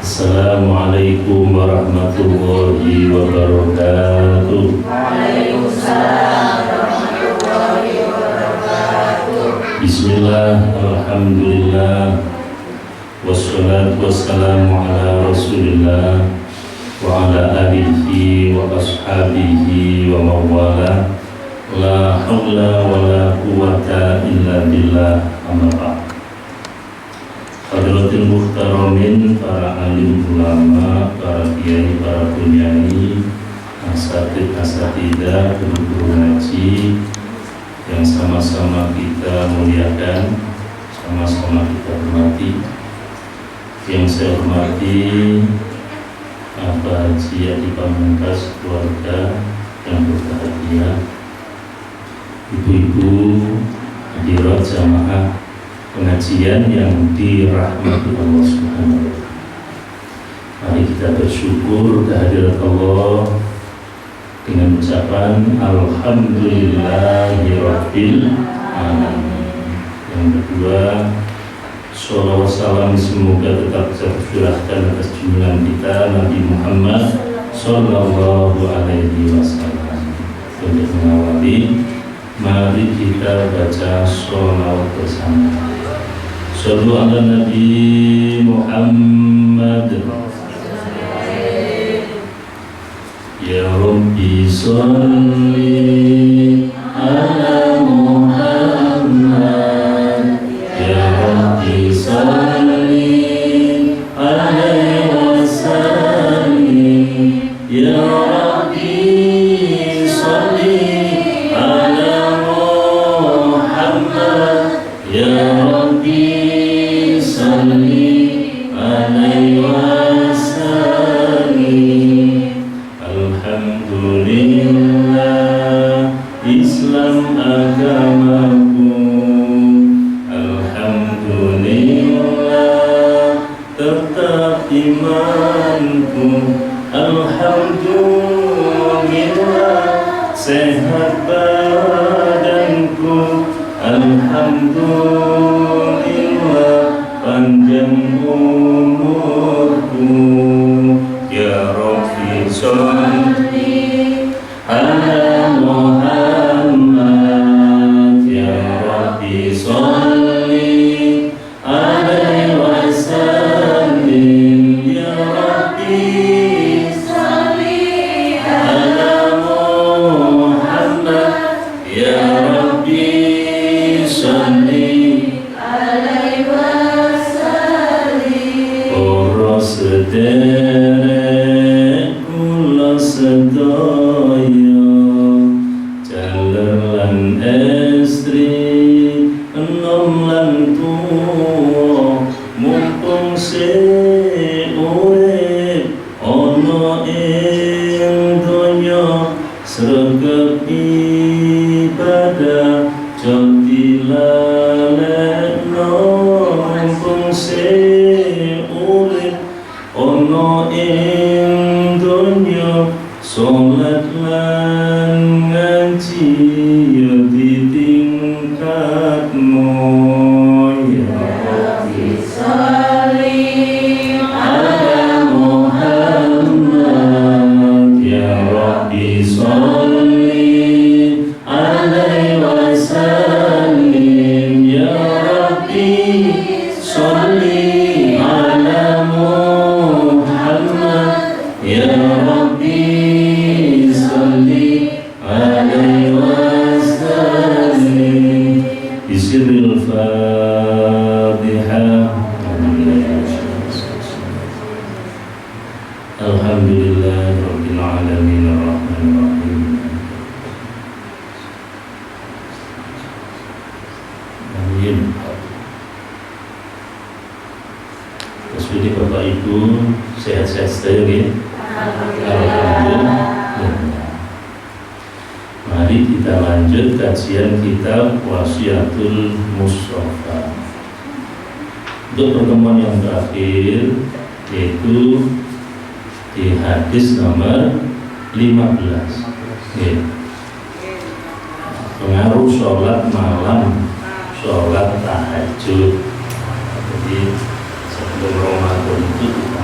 Assalamualaikum warahmatullahi wabarakatuh. Waalaikumsalam warahmatullahi wabarakatuh. Bismillah, alhamdulillah, wassalatu wassalamu ala rasulillah wa ala alihi wa ashabihi wa mawala. La hawla wa la quwata illa billah, amma ba'd. Hadratil muhtaramin, para alim ulama, para kiai, para bunyai, asatid-asatidah, guru-guru ngaji yang sama-sama kita muliakan, sama-sama kita hormati. Yang saya hormati Bapak Haji Adi Pamungkas, keluarga yang berbahagia, ibu-ibu hadirat jamaah pengajian yang dirahmati Allah Subhanahu wa Ta'ala. Mari kita bersyukur kehadirat Allah dengan ucapan Alhamdulillahirabbil alamin. Yang kedua, sholawat salam semoga tetap tercurahkan atas junjungan kita Nabi Muhammad Sallallahu Alaihi Wasallam. Untuk mengawali, mari kita baca sholawat bersama. Shallu ala Nabi Muhammad. Ya Rabbi sholli ala Muhammad. Ya Rabbi sholli alaihi wasallim. Ya Rabbi sholli ala Muhammad. Ya Rabbi sholli alaihi wasallim. Alhamdulillah, Islam agamaku. Alhamdulillah, tetap imanku. Alhamdulillah, sehat badanku. Alhamdulillah, panjang umurku. Ya Rabbi sholli ala Muhammad. Ya Rabbi sholli alaihi wasallim. Ya Rabbi Sholli ala Muhammad. Ya Rabbi sholli alaihi wasallim. para sederek kula sedaya, jaler lan estri, enom lan tuwa, mumpung sing urip ana ing donya, sregep ibadah jog dilalekno. Mumpung sing urip ana ing donya, salat lan ngaji ya ditingkatno. Ya Rabbi Sholli ala Muhammad. Ya Rabbi sholli alaihi wasallim. Ya Rabbi sholli ala Muhammad. Ya Rabbi sholli alaihi wasallim. Bismil Fatihah. Alhamdulillahirabbil alamin arrahmanir rahim. Amin. Terus ini Bapak Ibu sehat-sehat saja ya. Alhamdulillah. Mari kita lanjut kajian kitab Wasiatul Mustafa. Untuk pertemuan yang terakhir, yaitu di hadis nomor 15. Pengaruh sholat malam, sholat tahajud. Jadi sebelum Ramadan itu kita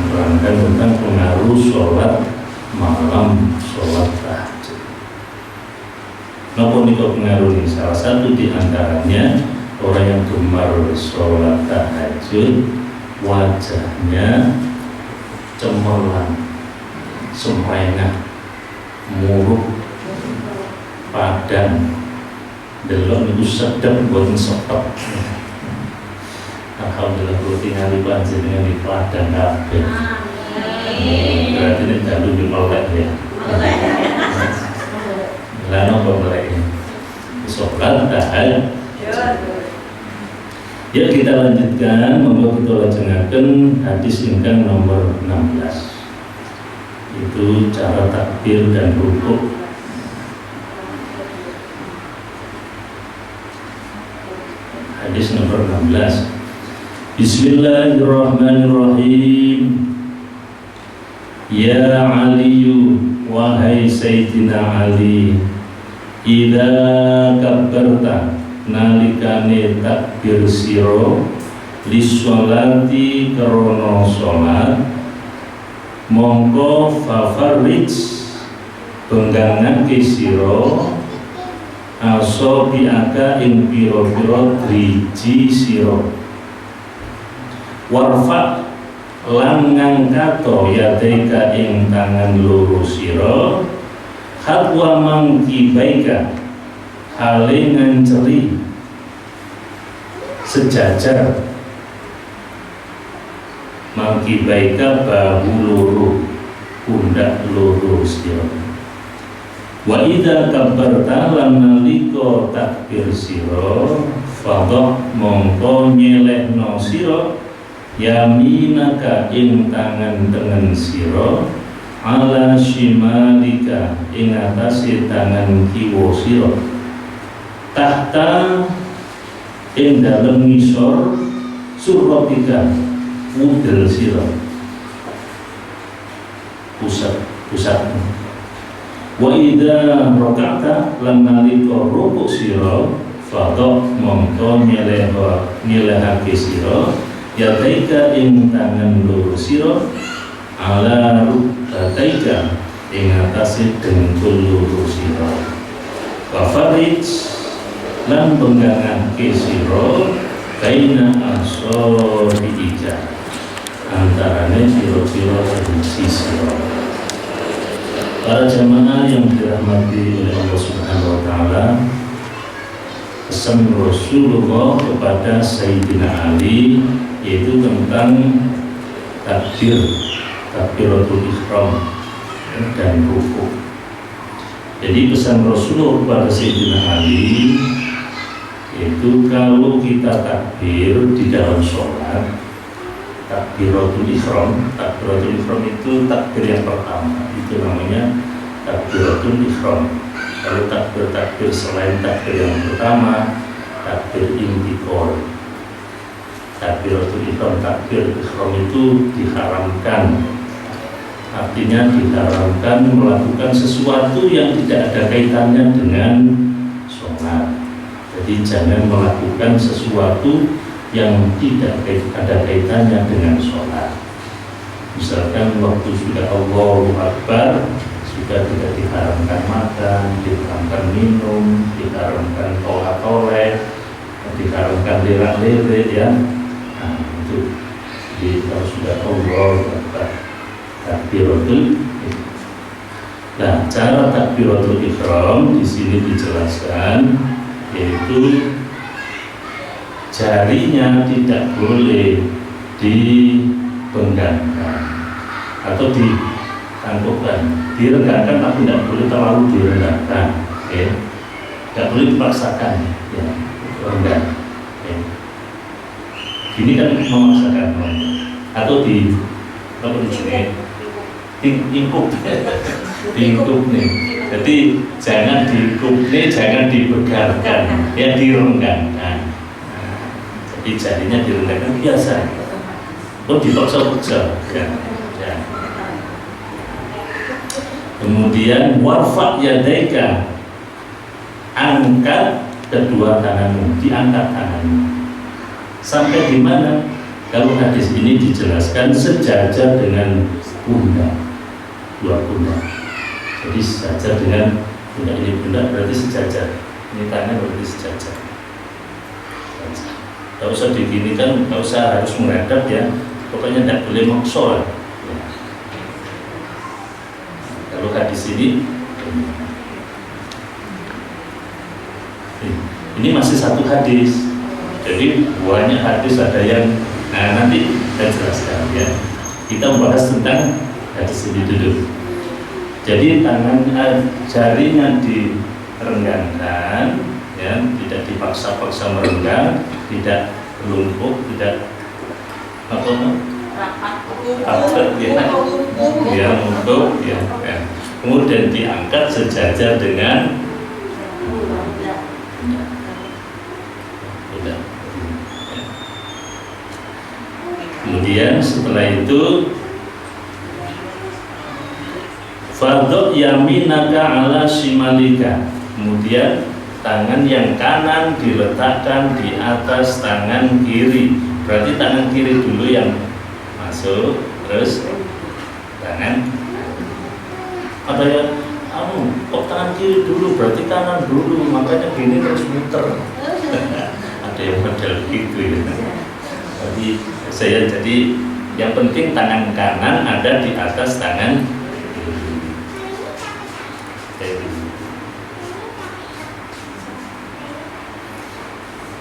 punika pengaruhi. Salah satu di antaranya orang yang gemar sholat tahajud, wajahnya cemerlang, semrengah, muruk, padan, delok niku sedep boten sepet. Alhamdulillah kula tingali panjenengan di padan kabeh. Berarti ini dalu di melek ya. Lah napa melek? Sholat tahajud. Ya kita lanjutkan, monggo kita lajengaken hadis ingkang nomor 16. Itu cara takbir dan rukuk. Hadis nomor 16. Bismillahirrahmanirrahim. Ya Aliyu, wahai Sayyidina Ali, idza kabbarta, nalikane takbir siro lisholati krono sholat, mongko fafarij penggangan siro asobiaka ing piro-piro driji siro, warfa lan ngangkato yadeka ing tangan loro siro, hatwa mangkibaika hale nganceli sejajar, mangkibaika bahu loro, pundak loro sira. Wa idza kabbarta lan nalika takbir sira, fadha mongko nyelehno sira yaminaka ing tangan tengen sira, ala shimalika ing atase tangan kiwa sira, tahta ing dalem ngisor surrotika wudel sira, pusat. Wa idza raka'ta lan nalika rukuk sira, fadha mongko nyelehake sira yadaika ing tangan loro sira, ala rukbataika ing atase dengkul loro sira, wa farij lan penggangake sira kaina asabiika antarane sira-sira driji sira. Para jamaah yang dirahmati oleh Allah Subhanahu wa taala, pesan Rasulullah kepada Sayyidina Ali yaitu tentang takbiratul ihram dan rukuk. Jadi pesan Rasulullah kepada Sayyidina Ali yaitu kalau kita takbir di dalam sholat, takbiratul ihram itu takbir yang pertama, itu namanya takbiratul ihram. Kalau takbir selain takbir yang pertama, takbir intikal. Takbiratul ihram, takbir ihram itu diharamkan. Artinya diharamkan melakukan sesuatu yang tidak ada kaitannya dengan sholat. Jadi jangan melakukan sesuatu yang tidak ada kaitannya dengan sholat. Misalkan waktu sudah Allahu Akbar, sudah tidak diharamkan makan, diharamkan minum, diharamkan tolak-tolek, diharamkan lirak-lirik ya. Nah itu, jadi kalau sudah Allahu Akbar, takbiratul. Nah cara takbiratul ihram di sini dijelaskan yaitu jarinya tidak boleh dipenggangkan atau ditangkupkan, direnggangkan tapi tidak boleh terlalu direndahkan, okay? Tidak boleh dipaksakan, ya, rendah. Okay? Ini kan memaksakan, atau di apa di sini, ingkup nih. Jadi jangan diingkup nih, jangan dibegarkan, ya direnggangkan. Jadi jarinya direndahkan biasa. Oh dipaksa-paksa ya. Kemudian warfa yadaika, angkat kedua tanganmu, diangkat tanganmu. Sampai di mana? Kalau hadis ini dijelaskan sejajar dengan pundak, dua pundak. Jadi sejajar dengan pundak, ini pundak berarti sejajar. Ini tangan berarti sejajar. Tidak usah diginikan, tidak usah harus menghadap ya. Pokoknya tidak boleh maksa. Ya. Kalau hadis ini masih satu hadis. Jadi banyak hadis ada yang nanti saya jelaskan ya. Kita membahas tentang hadis ini dulu. Jadi tangan jarinya direnggangkan, ya, tidak dipaksa-paksa merenggang, tidak lumpuh, tidak apa ya untuk ya. Kemudian diangkat sejajar dengan kemudian setelah itu fardhu yaminaka ala shimalika, kemudian tangan yang kanan diletakkan di atas tangan kiri. Berarti tangan kiri dulu yang masuk, terus tangan ada ya kok tangan kiri dulu, berarti kanan dulu, makanya gini terus muter. Ada yang model gitu ya. Jadi yang penting tangan kanan ada di atas tangan kiri.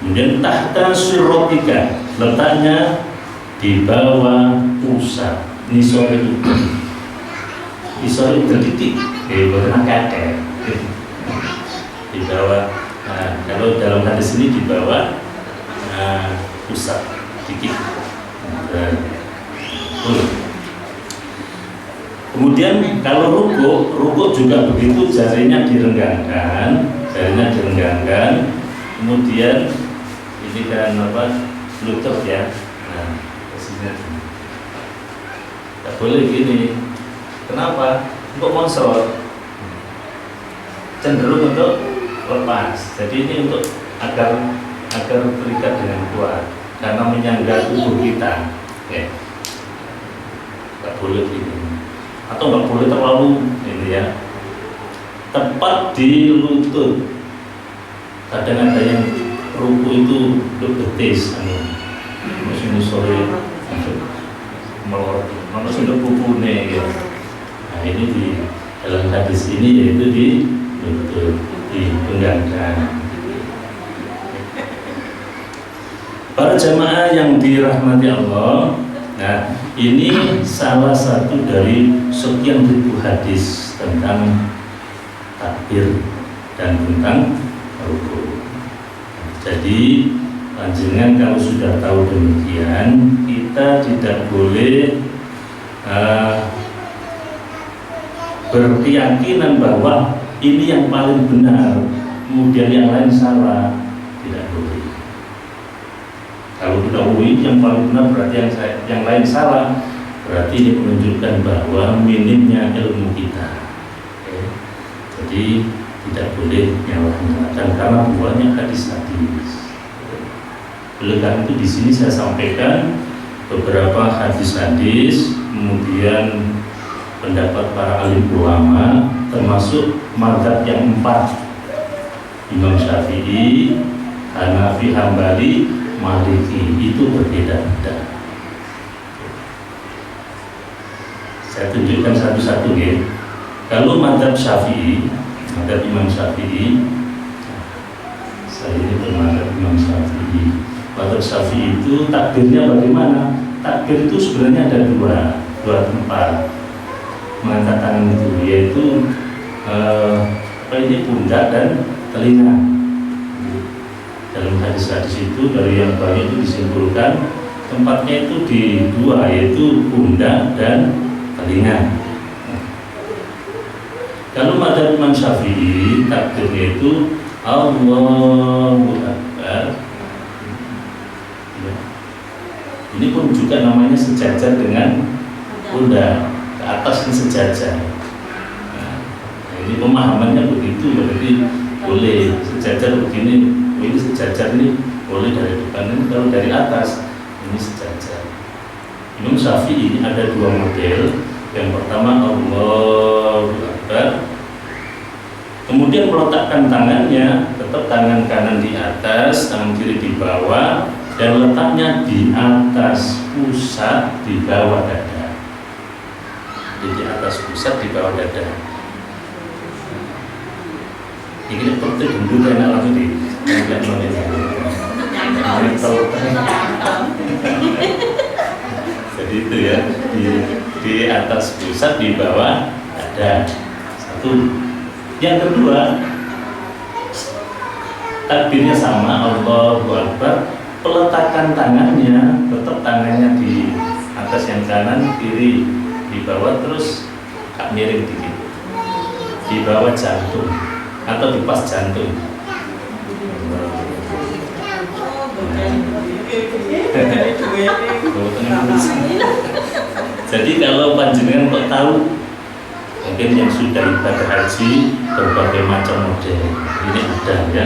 Kemudian tahta sirrotika, letaknya di bawah pusat nisor itu. Nisor itu titik warna kader di bawah. Kalau dalam hadis ini di bawah pusat titik. Kemudian kalau rukuk juga begitu, jarinya direnggangkan, kemudian ini kan lutut ya. Posisinya tidak boleh gini. Kenapa? Untuk monster cenderung untuk lepas. Jadi ini untuk agar terikat dengan kuat karena menyangga tubuh kita. Ya. Tidak boleh gini. Atau nggak boleh terlalu ini ya. Tepat di lutut. Kadang ada yang ruku itu betis, masih sore melorot, masih ada pupune ya. Nah ini di dalam hadis ini yaitu di lutut, dipenggangkan. Para jamaah yang dirahmati Allah, nah ini salah satu dari sekian ribu hadis tentang takbir dan tentang ruku. Jadi panjenengan kalau sudah tahu demikian, kita tidak boleh berkeyakinan bahwa ini yang paling benar, kemudian yang lain salah. Tidak boleh. Kalau kita ini yang paling benar berarti yang lain salah, berarti ini menunjukkan bahwa minimnya ilmu kita. Oke. Jadi tidak boleh nyalahkan karena banyak hadis-hadis. Oleh karena itu di sini saya sampaikan beberapa hadis-hadis, kemudian pendapat para alim ulama, termasuk mazhab yang 4, Imam Syafi'i, Hanafi, Hambali, Maliki, itu berbeda-beda. Saya tunjukkan satu-satu ya. Kalau mazhab Syafi'i, mazhab Imam Syafi'i, saya ini bermazhab Imam Syafi'i. Mazhab Syafi'i itu takbirnya bagaimana? Takbir itu sebenarnya ada dua tempat mengangkat tangan itu, yaitu ini pundak dan telinga. Dalam hadis-hadis itu dari yang banyak itu disimpulkan tempatnya itu di dua, yaitu pundak dan telinga. Kalau mazhab Imam Syafi'i takbirnya itu Allahu Akbar. Ya. Ini pun juga namanya sejajar dengan pundak, ke atas ini sejajar. Nah, ini pemahamannya begitu, berarti boleh sejajar begini. Ini sejajar ini boleh dari depan, ini kalau dari atas ini sejajar. Imam Syafi'i ini ada dua model. Yang pertama Allahu Akbar, Kemudian meletakkan tangannya, tetap tangan kanan di atas, tangan kiri di bawah, dan letaknya di atas pusat di bawah dada. Jadi di atas pusat di bawah dada. Ini seperti gendut enak lagi di jadi itu ya, di atas pusat di bawah dada. Satu. Yang kedua, takbirnya sama, Allahu Akbar. Peletakan tangannya, tetap tangannya di atas yang kanan, kiri di bawah, terus agak miring dikit di bawah jantung atau di pas jantung. Jadi kalau panjenengan kok tahu, mungkin yang sudah ibadah haji berbagai macam model ini ada ya.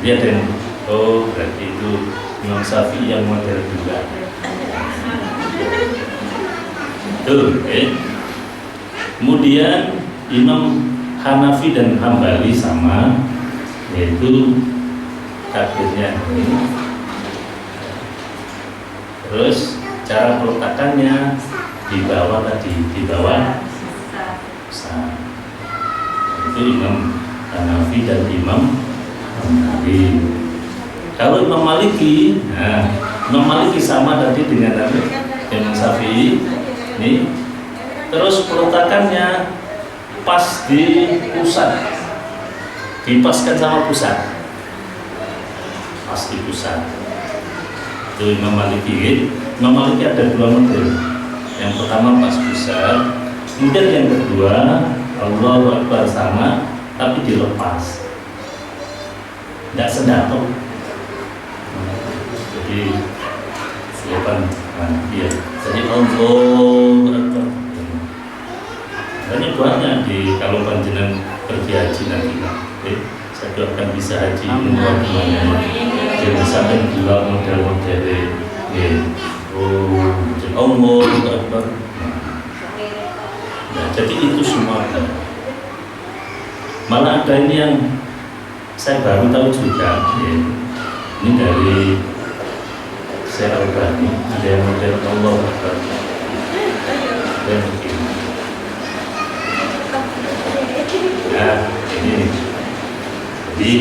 Dia ada yang berarti itu Imam Syafi'i yang model juga. Tuh, Kemudian Imam Hanafi dan Hambali sama, yaitu takbirnya ini. Terus cara peletakannya di bawah tadi, di bawah pusat. Itu Imam Hanafi dan Imam Hambali. Kalau Imam Maliki, nah Imam Maliki sama tadi dengan Imam Syafi'i. Ini terus peletakannya pas di pusat, dipaskan sama pusat, pas di pusat. Itu Imam Maliki. Imam Maliki ada dua model. Yang pertama pas pusat, kemudian yang kedua Allahu Akbar sama tapi dilepas, tidak sendatuk. Jadi selepan, iya. Jadi Allahu Akbar. Banyak banyak di kalau panjenengan pergi haji nanti, saya doakan bisa haji umroh kemana. Jangan sampai dua model-model. Allahu Akbar. Nah, jadi itu semua. Malah ada ini yang saya baru tahu juga. Ini dari saya Al-Bani, ada yang model Allahu Akbar. Dan begini. Nah, ini. Jadi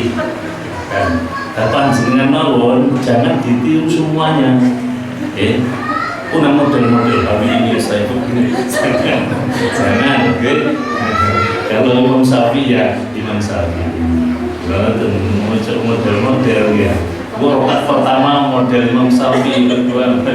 kapan jenengan mawon jangan ditiru semuanya. Punya model-model tapi ini saya itu gini. Jangan, oke. Kalau Imam Syafi'i ya Imam Syafi'i. Kalau model-model ya. Rokat pertama model Imam Syafi'i, kedua.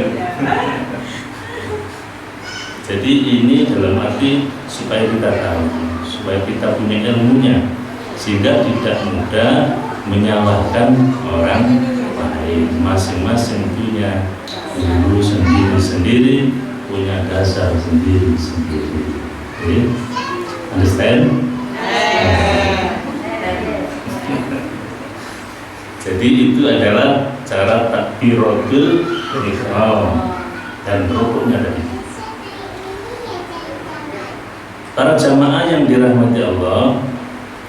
Jadi ini dalam arti supaya kita tahu, supaya kita punya ilmunya, sehingga tidak mudah menyalahkan orang lain. Masing-masing punya guru sendiri-sendiri, punya dasar sendiri-sendiri. Okay? Understand? Jadi itu adalah cara takbiratul ihram dan rukunnya tadi. Para jamaah yang dirahmati Allah,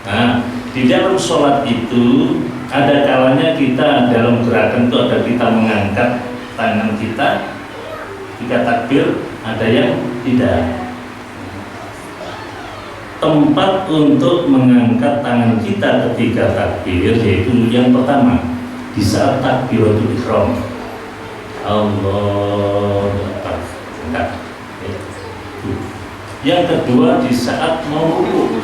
nah di dalam sholat itu ada kalanya kita dalam gerakan itu ada kita mengangkat tangan kita ketika takbir, ada yang tidak. Tempat untuk mengangkat tangan kita ketika takbir yaitu yang pertama di saat takbiratul ihram, Allahu Akbar, angkat. Yang kedua di saat mau rukuk.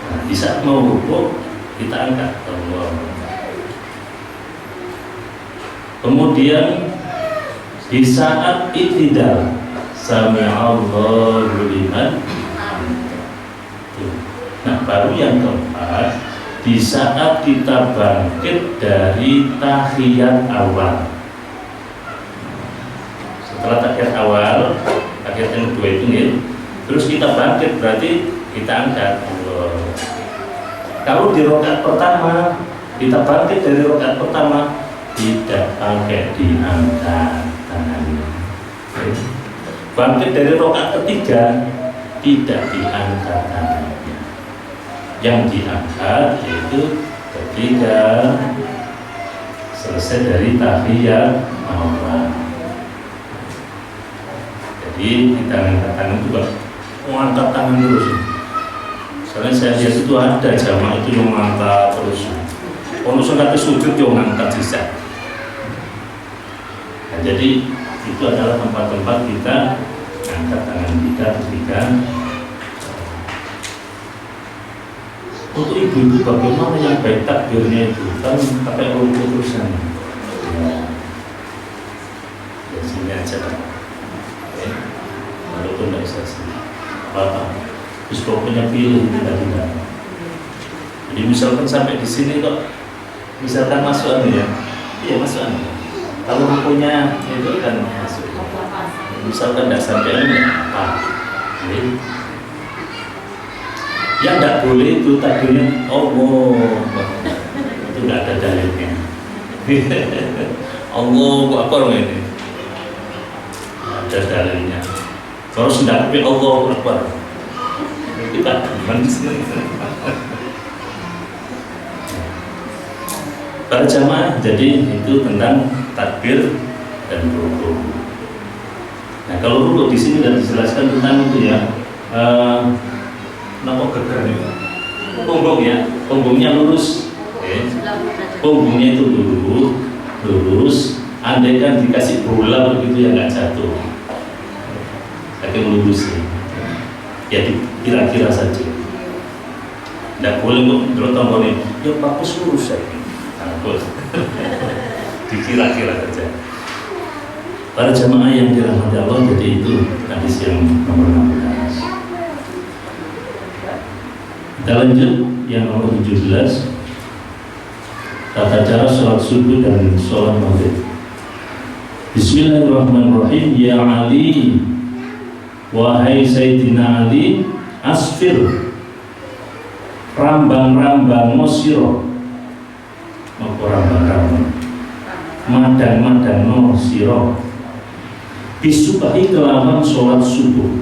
Nah, di saat mau rukuk kita angkat Allah. Kemudian di saat i'tidal, sami'allahu liman. Nah, baru yang keempat di saat kita bangkit dari tahiyat awal. Setelah tahiyat awal, tahiyat yang kedua itu nih, terus kita bangkit berarti kita angkat Allah. Kalau di rakaat pertama kita bangkit dari rakaat pertama tidak pakai diangkat tangannya. Bangkit dari rakaat ketiga tidak diangkat tangannya. Yang diangkat yaitu ketika selesai dari tahiyat awal. Jadi kita angkat tangan juga, angkat tangan terus. Soalnya saya lihat itu ada jamaah itu yang angkat terus. Kalau sudah sujud yang angkat sisa. Nah, jadi itu adalah tempat-tempat kita angkat tangan kita ketika. Untuk ibu-ibu bagaimana yang baik takbirnya itu kan pakai rumput terusan. Ya, dari sini aja. Oke. Walaupun tidak bisa sih. Apa? Terus pokoknya pilih tidak. Jadi misalkan sampai di sini kok, misalkan masuk ya, iya masuk. Kalau rumputnya itu kan masuk. Misalkan tidak sampai ini, yang tidak boleh itu takbirnya Allah, itu tidak ada dalilnya. Allah apa ini? Ada dalilnya. Terus tidak pilih Allah Akbar. Kita para jamaah, jadi itu tentang takbir dan rukuk. Nah kalau rukuk di sini sudah dijelaskan tentang itu ya. Kenapa gegar ini? Punggungnya lurus. Punggungnya itu lurus. Andaikan dikasih bola begitu ya nggak jatuh. Saking lurus ya kira-kira saja. Tidak boleh berotong boleh. Ya bagus lurus saja. Dikira-kira saja. Para jamaah yang dirahmati Allah, jadi itu hadis yang nomor 16. Kita lanjut yang nomor 17. Tata cara sholat subuh dan sholat maghrib. Bismillahirrahmanirrahim. Ya Ali, wahai Sayyidina Ali, asfir, rambang-rambang mosiro, apa rambang-rambang, madang-madang mosiro, bisubahi kelawan sholat subuh,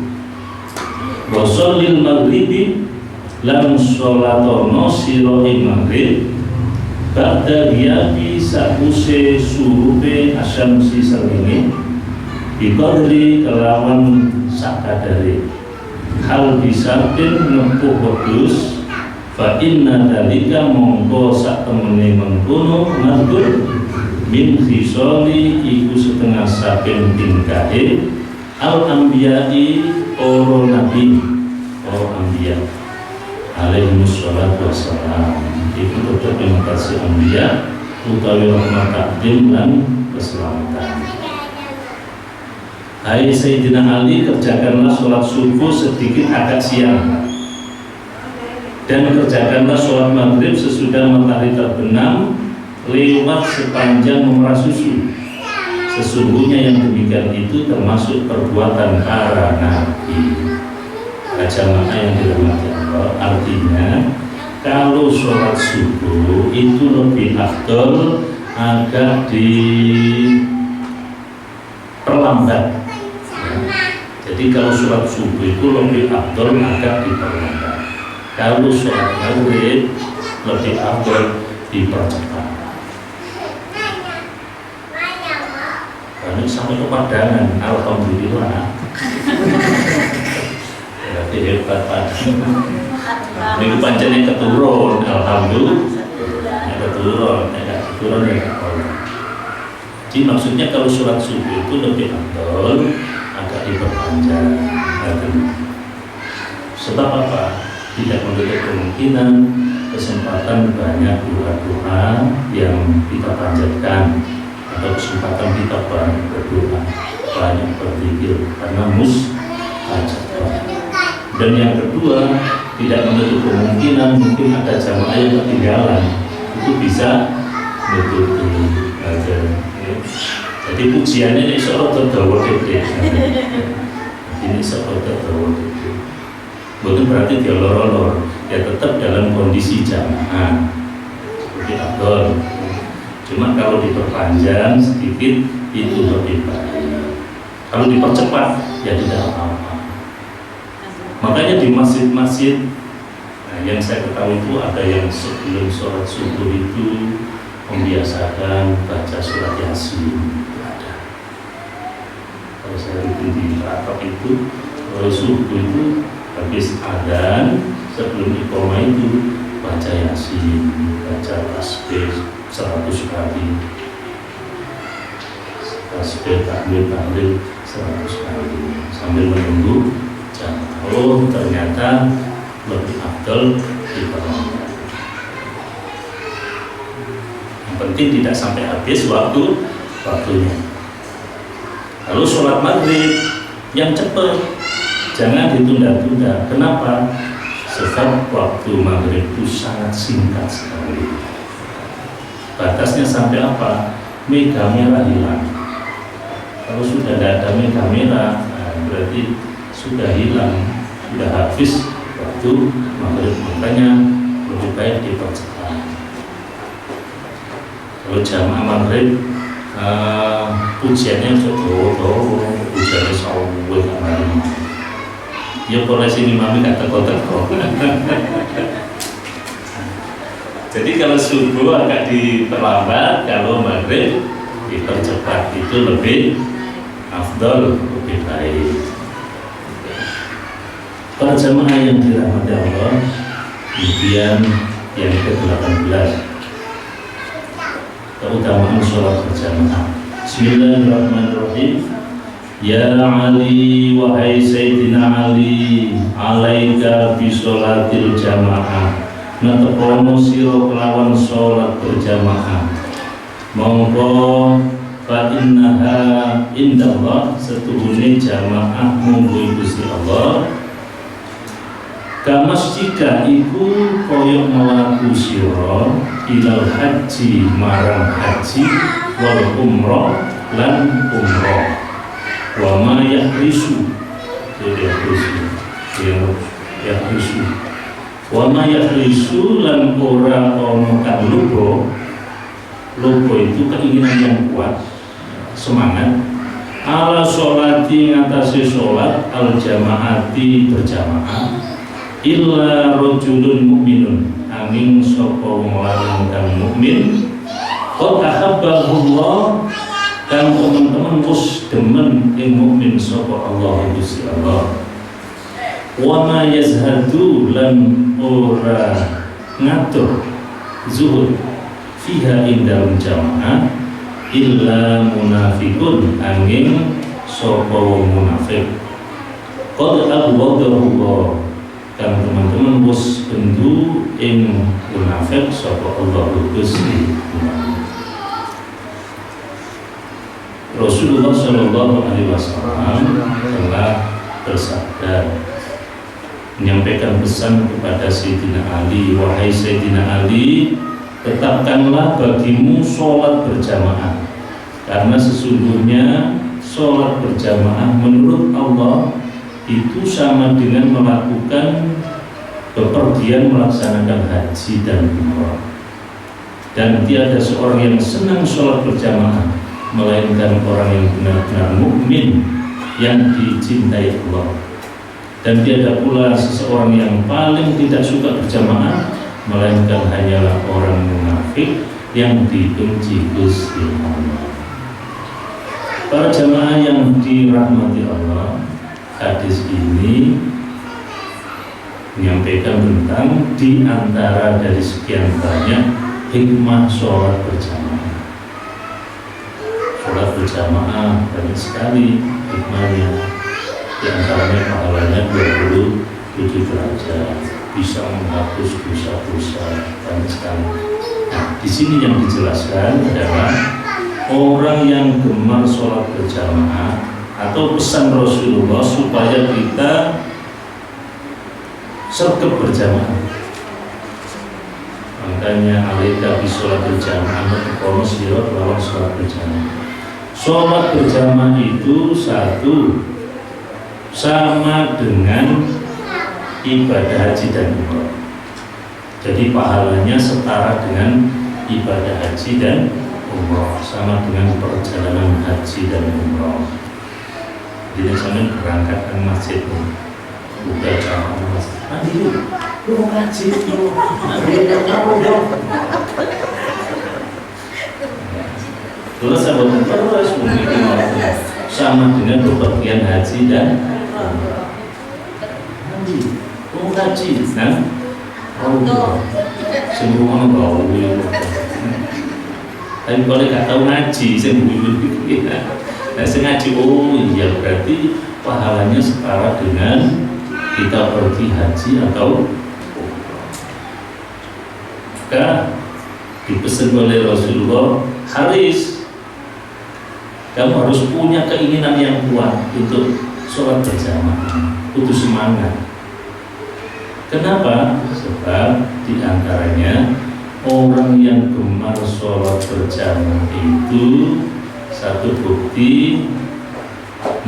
wasolil maghribi lan sholatono sirohi maghrib, ba'da ghiyabi sakuse surupe asyamsi salini, biqadri kelawan sakadari, hal bisabin nempuh wedhus, fa inna dalika mongko sak temene mengkono mazkur min khisali iku setengah saking tingkahe al anbiya'i oro nabi oro anbiya alaihi wassalatu wassalam. Itu tetap yang kasih anbiya utawi rahmat takdim dan keselamatan. Hai Sayyidina Ali, kerjakanlah sholat subuh sedikit agak siang, dan kerjakanlah sholat maghrib sesudah matahari terbenam lewat sepanjang memerah susu. Sesungguhnya yang demikian itu termasuk perbuatan para nabi. Jamaah yang dirahmati Allah, artinya kalau sholat subuh itu lebih afdol agak diperlambat. Jadi kalau sholat subuh itu lebih afdol agak diperlambat. Kalau sholat maghrib lebih afdol dipercepat. Karena sampai kepadangan, alhamdulillah. Berarti hebat Pak. Minggu panjangnya keturun, alhamdulillah. Keturun ya Allah. Jadi maksudnya kalau sholat subuh itu lebih afdol agak diperpanjang. Sebab apa? Tidak menutup kemungkinan kesempatan banyak doa-doa yang kita panjatkan, atau kesempatan kita banyak berdoa, banyak berzikir karena mustajabah. Dan yang kedua, tidak menutup kemungkinan mungkin ada jamaah yang ketinggalan, itu bisa menutupi. Jadi pujiannya ini seolah terdawa gede. Ini seolah terdawa gede. Bukan berarti dia lor-lor, ya tetap dalam kondisi jamaah seperti abdol. Cuma kalau diperpanjang sedikit itu lebih baik. Kalau dipercepat ya tidak apa-apa. Makanya di masjid-masjid, nah yang saya ketahui itu ada yang sebelum sholat subuh itu membiasakan baca surat Yasin. Ada. Kalau saya di Ratok itu, kalau subuh itu habis adzan sebelum iqamah itu baca Yasin, baca tasbih 100 kali, tasbih tahlil 100 kali sambil menunggu jamaah. Oh, ternyata lebih afdal diperlambat. Yang penting tidak sampai habis waktunya. Lalu sholat maghrib yang cepat, jangan ditunda-tunda. Kenapa? Sebab waktu maghrib itu sangat singkat sekali. Batasnya sampai apa? Mega merah hilang. Kalau sudah tidak ada mega merah, berarti sudah hilang, sudah habis waktu maghrib. Makanya lebih baik dipercepat. Kalau jamaah maghrib ujiannya jauh-jauh, ujiannya sawah kemarin. Ya boleh sini mami kata teko. Jadi kalau subuh agak diperlambat, kalau maghrib dipercepat, itu lebih afdal, lebih baik. Para jamaah yang dirahmati Allah, kemudian yang ke-18, keutamaan sholat berjamaah. Bismillahirrahmanirrahim. Ya Ali, wahai Sayyidina Ali, alaika bisolatil jamaah, natepono siro kelawan sholat berjamaah. Mongko fa innaha indallah, setuhune jamaah munggu Gusti Allah. Kamasjika iku koyok melaku siro ilal haji marang haji wal umroh lan umroh. Wa ma yahrisu wa ma yahrisu lan ora ono kang lupa itu keinginan yang kuat, semangat ala sholati ngatasi sholat al jamaati berjamaah illa rajulun mu'minun angin sapa wong lanang kang mukmin qad ahabbahullah, dan teman-teman wis demen ing mukmin sapa Allah Gusti Allah. Wa ma yazhadu lan ora ngatur zuhud fiha indal jamaah illa munafiqun angin sapa wong munafik. Qad abghadahu, dan teman-teman wis bendu ing munafik sapa Allah Gusti Allah. Rasulullah Shallallahu Alaihi Wasallam telah bersabda, menyampaikan pesan kepada Sayyidina Ali, wahai Sayyidina Ali, tetapkanlah bagimu sholat berjamaah, karena sesungguhnya sholat berjamaah menurut Allah itu sama dengan melakukan bepergian melaksanakan haji dan umrah. Dan tiada seorang yang senang sholat berjamaah melainkan orang yang benar-benar mukmin yang dicintai Allah. Dan tiada pula seseorang yang paling tidak suka berjamaah melainkan hanyalah orang munafik yang dibenci Gusti Allah. Para jamaah yang dirahmati Allah, hadis ini menyampaikan tentang di antara dari sekian banyak hikmah sholat berjamaah. Sholat berjamaah banyak sekali hikmahnya, di antaranya pahalanya 27 derajat, bisa menghapus dosa-dosa, banyak sekali. Nah, di sini yang dijelaskan adalah orang yang gemar sholat berjamaah, atau pesan Rasulullah supaya kita sergap berjamaah. Makanya alaika bisolat berjamaah, kono sira lawan sholat berjamaah. Sholat berjamaah itu satu sama dengan ibadah haji dan umrah. Jadi pahalanya setara dengan ibadah haji dan umrah, sama dengan perjalanan haji dan umrah. Jadi sampai berangkat ke masjid, Udah jangan mas. Nanti lu mau ngaji lu. Nanti kamu dong. Terus saya buat terus mungkin sama dengan bepergian haji dan haji. Mau ngaji, nah? Oh, semua orang bau. Tapi kalau nggak tahu ngaji, saya begini. Nah, saya ngaji, oh iya berarti pahalanya setara dengan kita pergi haji atau maka dipesan oleh Rasulullah, Haris, kamu harus punya keinginan yang kuat untuk sholat berjamaah, untuk semangat. Kenapa? Sebab diantaranya orang yang gemar sholat berjamaah itu satu bukti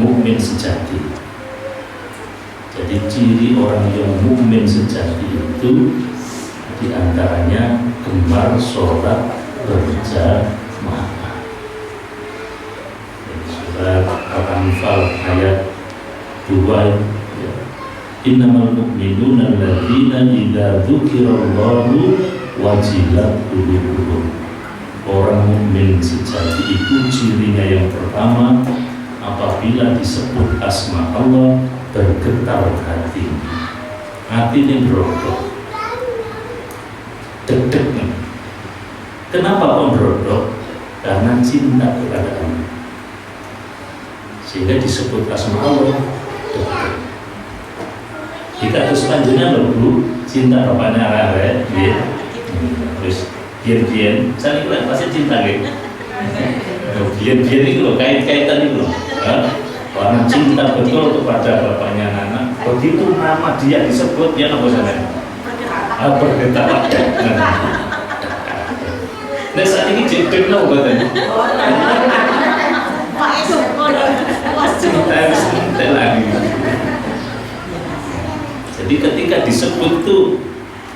mukmin sejati. Jadi ciri orang yang mukmin sejati itu diantaranya gemar sholat berjamaah. Surat Al-Anfal ayat 2 ya. Innamal mu'minuna alladzina idza dzukirallahu wajilat qulubuhum. Orang mukmin sejati itu cirinya yang pertama, apabila disebut asma Allah bergetar hati. Hatinya berodok, deg-deg. Kenapa kok berodok? Karena cinta kepada Allah, sehingga disebut asma Allah deg-deg. Jika terus panjangnya loh cinta bapaknya arah-arah ya, terus biar-biar, saya kira pasti cinta gitu. Biar-biar itu loh, kait-kaitan itu loh. Karena cinta betul kepada bapaknya anak. Begitu nama dia disebut, dia apa sana? Bergetar. Nah saat ini jadi loh katanya. Cinta lagi. Jadi ketika disebut tuh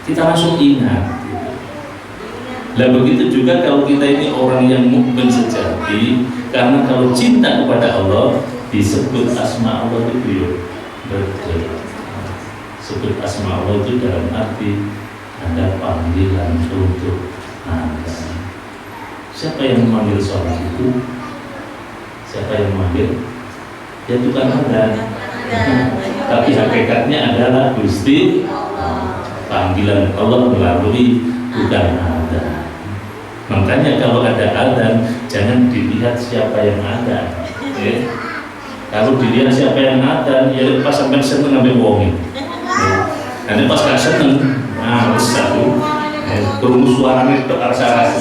kita langsung ingat. Lah begitu juga kalau kita ini orang yang mukmin sejati, karena kalau cinta kepada Allah disebut asma Allah itu betul. Sebut asma Allah itu dalam arti ada panggilan untuk Anda. Siapa yang memanggil sholat itu? Siapa yang memanggil? Ya Tuhan Anda. Tapi hakikatnya adalah Gusti. Panggilan Allah melalui bukan Anda. Makanya kalau ada adzan jangan dilihat siapa yang ada. Ya. Kalau dilihat siapa yang adzan, ya pas sampai seneng sampai wong. Nanti pas gak seneng, nah besar tuh. Terus suaranya itu arsa.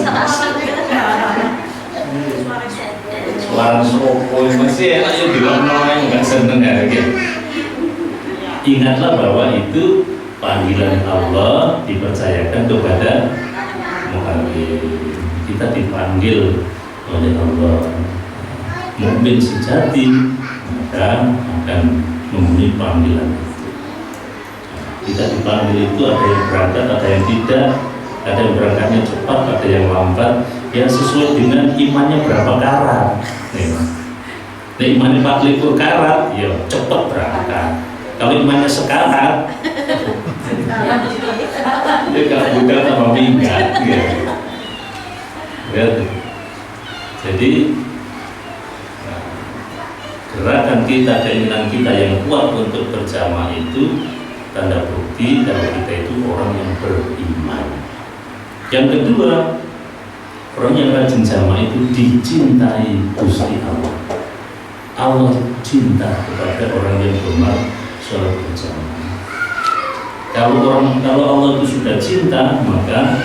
Suara sopo masih enak ya bilang yang nggak seneng ya gitu. Ingatlah bahwa itu panggilan Allah dipercayakan kepada muhammad. Kita dipanggil oleh Allah. Mukmin sejati maka akan memenuhi panggilan itu. Kita dipanggil itu ada yang berangkat, ada yang tidak, ada yang berangkatnya cepat, ada yang lambat, yang sesuai dengan imannya berapa karat. Nah, imannya 44 karat, ya cepat berangkat. Kalau imannya sekarat, dia kalau bukan tambah minggat, ya. Jadi gerakan kita, keinginan kita yang kuat untuk berjamaah itu tanda bukti kalau kita itu orang yang beriman. Yang kedua, orang yang rajin jamaah itu dicintai Gusti Allah. Allah cinta kepada orang yang gemar sholat berjamaah. Kalau Allah itu sudah cinta, maka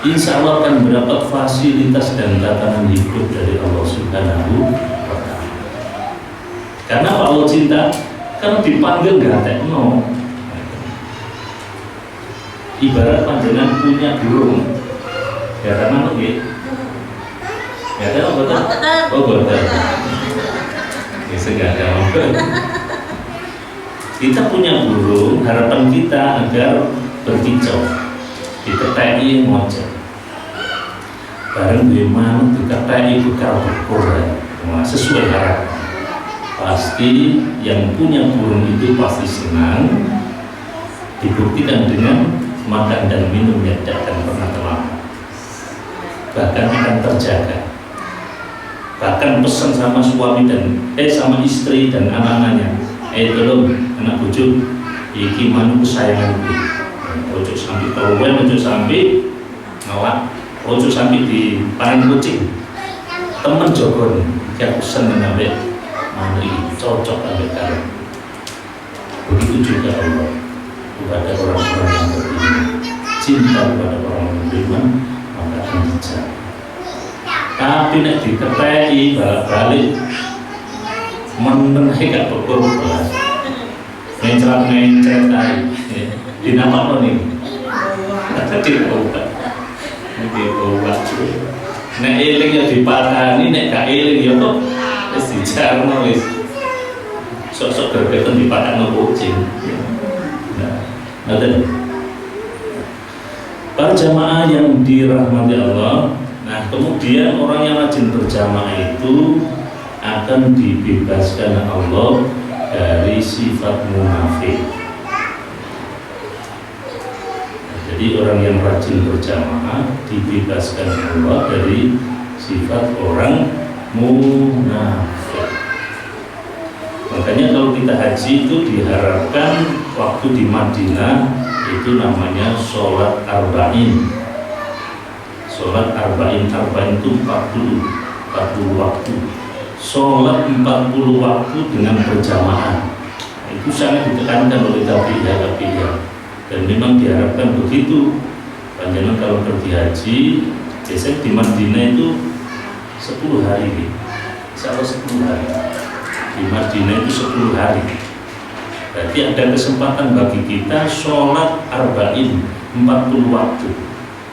insya Allah akan mendapat fasilitas dan tatanan hidup dari Allah Subhanahu wa Ta'ala. Karena Allah cinta, kan dipanggil gak tekno. Ibarat panjenengan punya burung, ya mana gitu? Ya ada betul? Oh betul. Bisa nggak ada. Kita punya burung, harapan kita agar berkicau. Kita TNI ngoceh. Bareng gimana kita TNI bekal berkurang, sesuai harapan. Pasti yang punya burung itu pasti senang, dibuktikan dengan makan dan minum yang tidak akan pernah terlambat, bahkan akan terjaga. Bahkan pesan sama suami dan sama istri dan anak-anaknya, tolong anak bojo iki manu kesayanganku, ojo sampai keluwen, ojo sampai ngelak, ojo sampai di panen kucing, temen jogon yang pesan menambah manu ini cocok sampai kalian. Begitu juga Allah kepada orang-orang yang beriman, cinta kepada orang yang beriman, maka akan dijaga. Tapi nek dikepeki balik menehi gak berkorban, mencret tadi, dinamakan nih, kata dirubah, nek eling ya dipatani, nek gak eling ya kok, es dijarno es, sok-sok berbeton dipatani kucing. Para jamaah yang dirahmati Allah, nah kemudian orang yang rajin berjamaah itu akan dibebaskan Allah dari sifat munafik. Jadi orang yang rajin berjamaah dibebaskan Allah dari sifat orang munafik. Makanya kalau kita haji itu diharapkan waktu di Madinah itu namanya sholat arba'in. Sholat arba'in itu 40 waktu. Sholat 40 waktu dengan berjamaah. Itu sangat ditekankan oleh tabi'iyah. Dan memang diharapkan begitu. Panjenengan kalau pergi haji, biasanya di Madinah itu 10 hari. Insya Allah 10 hari. Di Madinah itu 10 hari. Berarti ada kesempatan bagi kita sholat arba'in 40 waktu.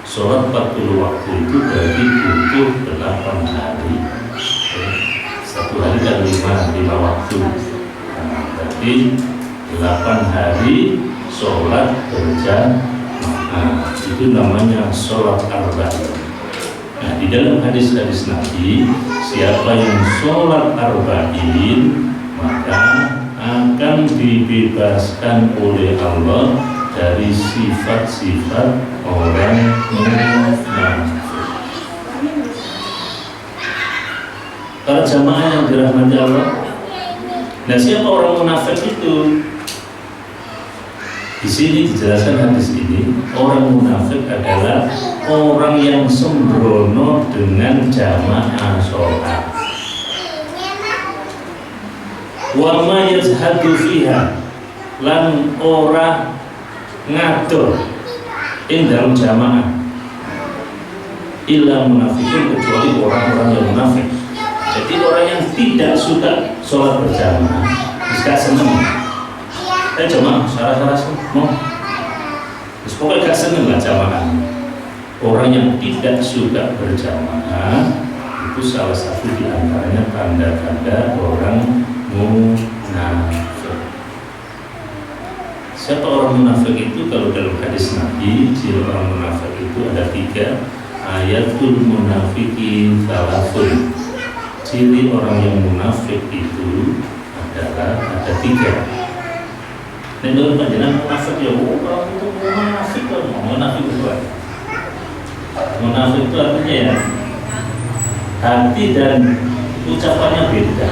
Sholat 40 waktu itu berarti butuh 8 hari. Satu hari kan 5 waktu. Nah, berarti 8 hari sholat berjamaah. Itu namanya sholat arba'in. Nah, di dalam hadis-hadis Nabi, siapa yang sholat arba'in maka akan dibebaskan oleh Allah dari sifat-sifat orang munafik. Para jamaah yang dirahmati Allah, nah siapa orang munafik itu? Di sini dijelaskan hadis ini, orang munafik adalah orang yang sembrono dengan jamaah sholat. Wa ma yazhadu fiha, lan ora ngatur ing dalam jamaah illa munafiqun, kecuali orang-orang yang munafik. Jadi orang yang tidak suka sholat berjamaah, tidak senang. Jamaah, sarah-sarah mau. Terus pokoknya gak seneng lah jamaah. Orang yang tidak suka berjamaah itu salah satu diantaranya tanda-tanda orang munafik. Siapa orang munafik itu? Kalau dalam hadis Nabi, ciri orang munafik itu ada 3. Ayatul munafiki thalathun. Ciri orang yang munafik itu adalah ada 3. Menurut panjenengan munafik ya, orang itu munafik kan, munafik itu apa? Munafik itu artinya ya hati dan ucapannya beda.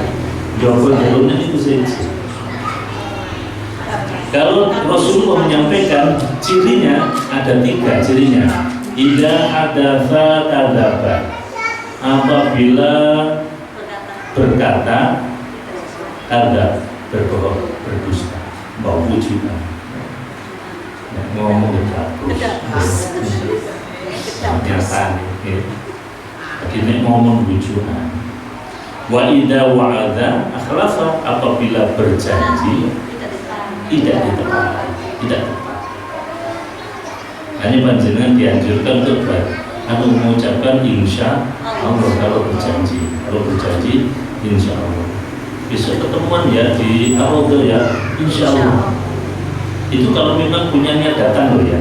Jawaban-jawabannya itu saja. Kalau Rasulullah menyampaikan cirinya ada 3 cirinya. Idza hadatsa kadzaba. Apabila berkata ada berbohong, berdusta, bau ujuban, ngomong terus, kenyataan, akhirnya ngomong ujuban. Wa idza wa'ada akhlafa, apabila berjanji tidak ditepati, tidak tepat. Hanya panjenengan dianjurkan untuk mengucapkan insya Allah kalau berjanji, insya Allah. Besok ketemuan ya di Arado ya, insya Allah. Itu kalau memang punyanya datang loh ya.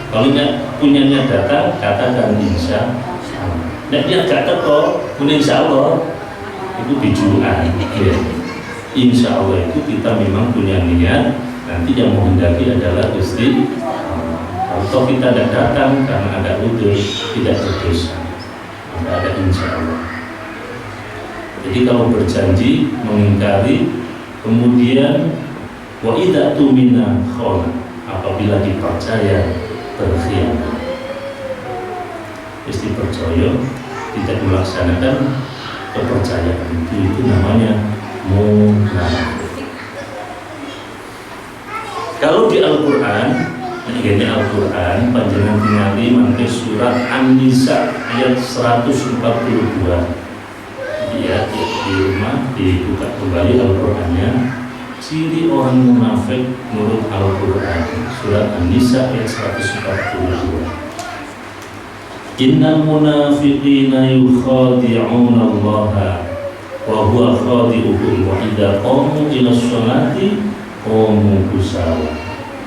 Kalau nggak punyanya datang, katakan insya Allah. Nah dia kata kok, insya Allah itu bijuan. Ya. Insya Allah itu kita memang punya niat nanti yang menghendaki adalah Gusti Allah. Kalau kita tidak datang karena ada udzur, tidak berdosa, maka ada insya Allah. Jadi kalau berjanji mengingkari, kemudian wa idza tumina khana, apabila dipercaya berkhianat, mesti percaya tidak melaksanakan kepercayaan itu namanya munafik. Kalau di Al-Quran, ini Al-Quran panjenengan tingali mangke surat An-Nisa ayat 142. Ya, di rumah dibuka kembali Al-Qurannya. Ciri orang munafik menurut Al-Quran surat An-Nisa ayat 142. Innal munafiqina yukhadi'una Allah wa huwa khadi'uhum wa idza qamu ila sholati qamu kusala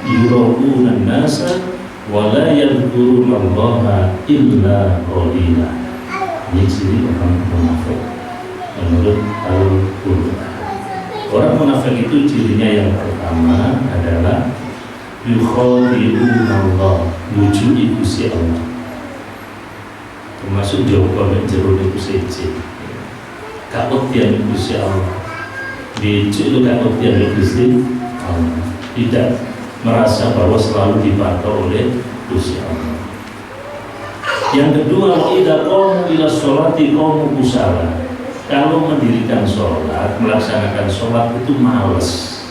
yura'una an-nasa wa la yadhkuruna Allah illa qalila. Ini ciri orang munafik menurut Al-Quran. Orang munafik itu cirinya yang pertama adalah yukhadi'una Allah, wujudi Gusti Allah, termasuk jawaban yang jeruk itu sejik kakutian Gusti Allah, diculik kakutian Gusti Allah, tidak merasa bahwa selalu dipantau oleh Gusti Allah. Yang kedua, idza qamu ila sholati qamu kusala. Kalau mendirikan sholat, melaksanakan sholat itu males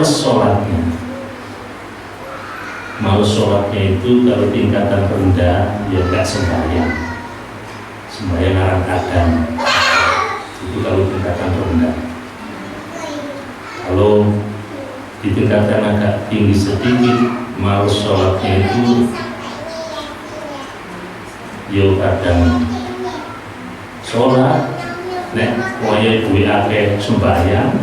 sholatnya. Males sholatnya itu kalau tingkatan rendah, ya nggak sembahyang arang-arang. Itu kalau tingkatan rendah. Kalau di tingkatan agak tinggi sedikit, males sholatnya itu ya kadang sholat, nek waya duwe akeh sembahyang,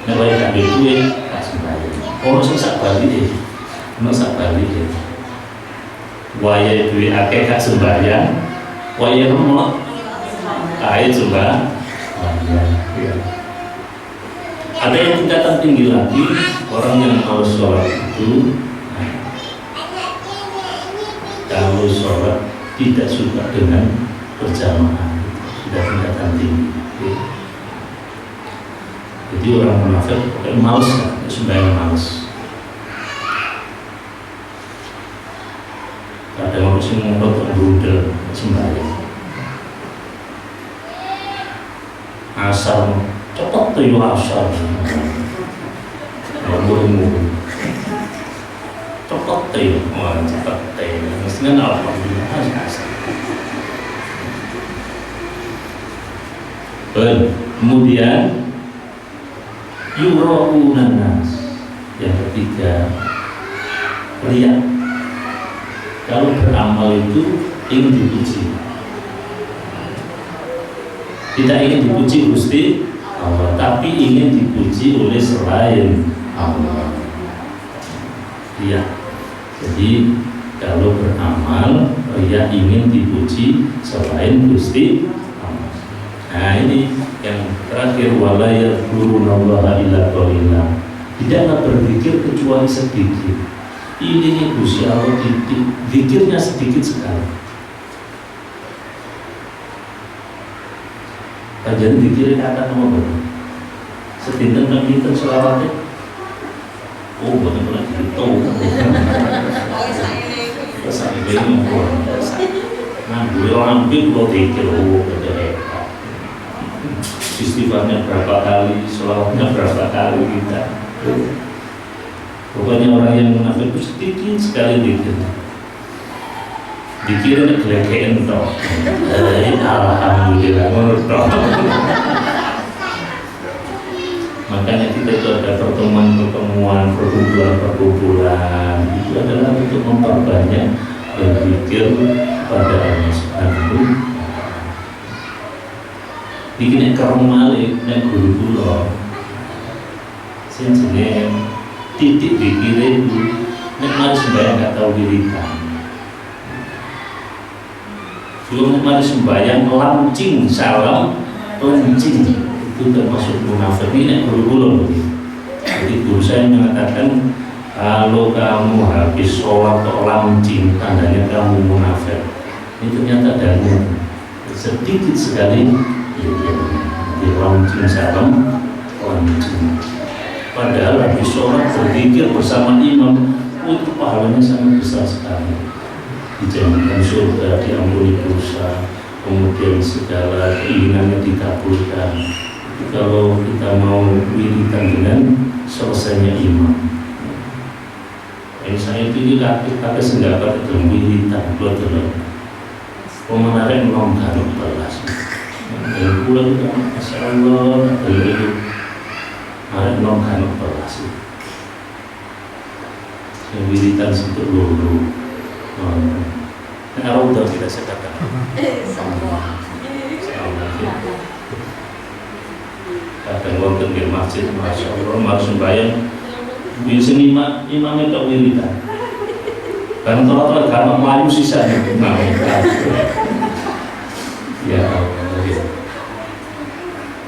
nek waya gak duwe gak sembahyang. Ono sing sak balike, waya duwe akeh gak sembahyang, waya lemot kae sembahyang. Ada yang tingkatan tinggi lagi, orang yang mau sholat itu kalau sholat tidak suka dengan berjamaah, sudah tingkatan tinggi. Jadi orang munafik pakai males, sembahyang males. Kadang orang sing ngomong berudel sembahyang. Asal cepet tuh yo asal. Ngomong cepet tuh, wah cepet tuh. Mestinya alhamdulillah asal. Kemudian yura'unan nas, yang ketiga riya. Kalau beramal itu ingin dipuji, tidak ingin dipuji Gusti Allah, tapi ingin dipuji oleh selain Allah. Riya. Jadi kalau beramal riya ingin dipuji selain Gusti Allah. Nah ini yang terakhir, wala yadhkurunallaha illa qalila, tidaklah berzikir kecuali sedikit. Ini Gusti Allah, zikirnya sedikit sekali. Kajian zikir kata nama berapa? Sedinten dan pinten selawatnya. Oh benar-benar gitu. Pesan ini ngomong. Nah gue hampir lo zikir, oh ada hebat. Istighfarnya berapa kali, selawatnya berapa kali kita. Pokoknya orang yang munafik itu sedikit sekali zikirnya. Dikira gelegean toh. Alhamdulillah menurut toh. Makanya kita itu ada pertemuan, perkumpulan itu adalah untuk memperbanyak berzikir pada Allah Subhanahu. Bikin karung malik dan guru-guru sing jenenge titik dikira itu nek mari sembahyang gak tahu wiridan. Belum mari sembahyang lancing salam lancing, itu termasuk munafik. Ini guru-guru Jadi guru saya mengatakan kalau kamu habis sholat kok lancing, tandanya kamu munafik. Ini ternyata dalil sedikit sekali di lancing salam lancing. Padahal habis sholat berzikir bersama imam itu pahalanya sangat besar sekali. Dijaminkan surga, diampuni dosa, kemudian segala keinginannya dikabulkan. Kalau kita mau wiridan dengan selesainya imam. Ini saya pilih kakek sendapat dalam wiridan buat dalam pemenarik melonggar balas. Dan pulang juga, Masya Allah, dalam itu menarik melonggar balas. Yang wiridan sentuh lulu. Kalau udah tidak sekatan. Kadang wonten di masjid, Masya Allah, harus sembahyang. Biasanya imamnya tak wiridan. Karena kalau agama Melayu sisanya. Ya Allah.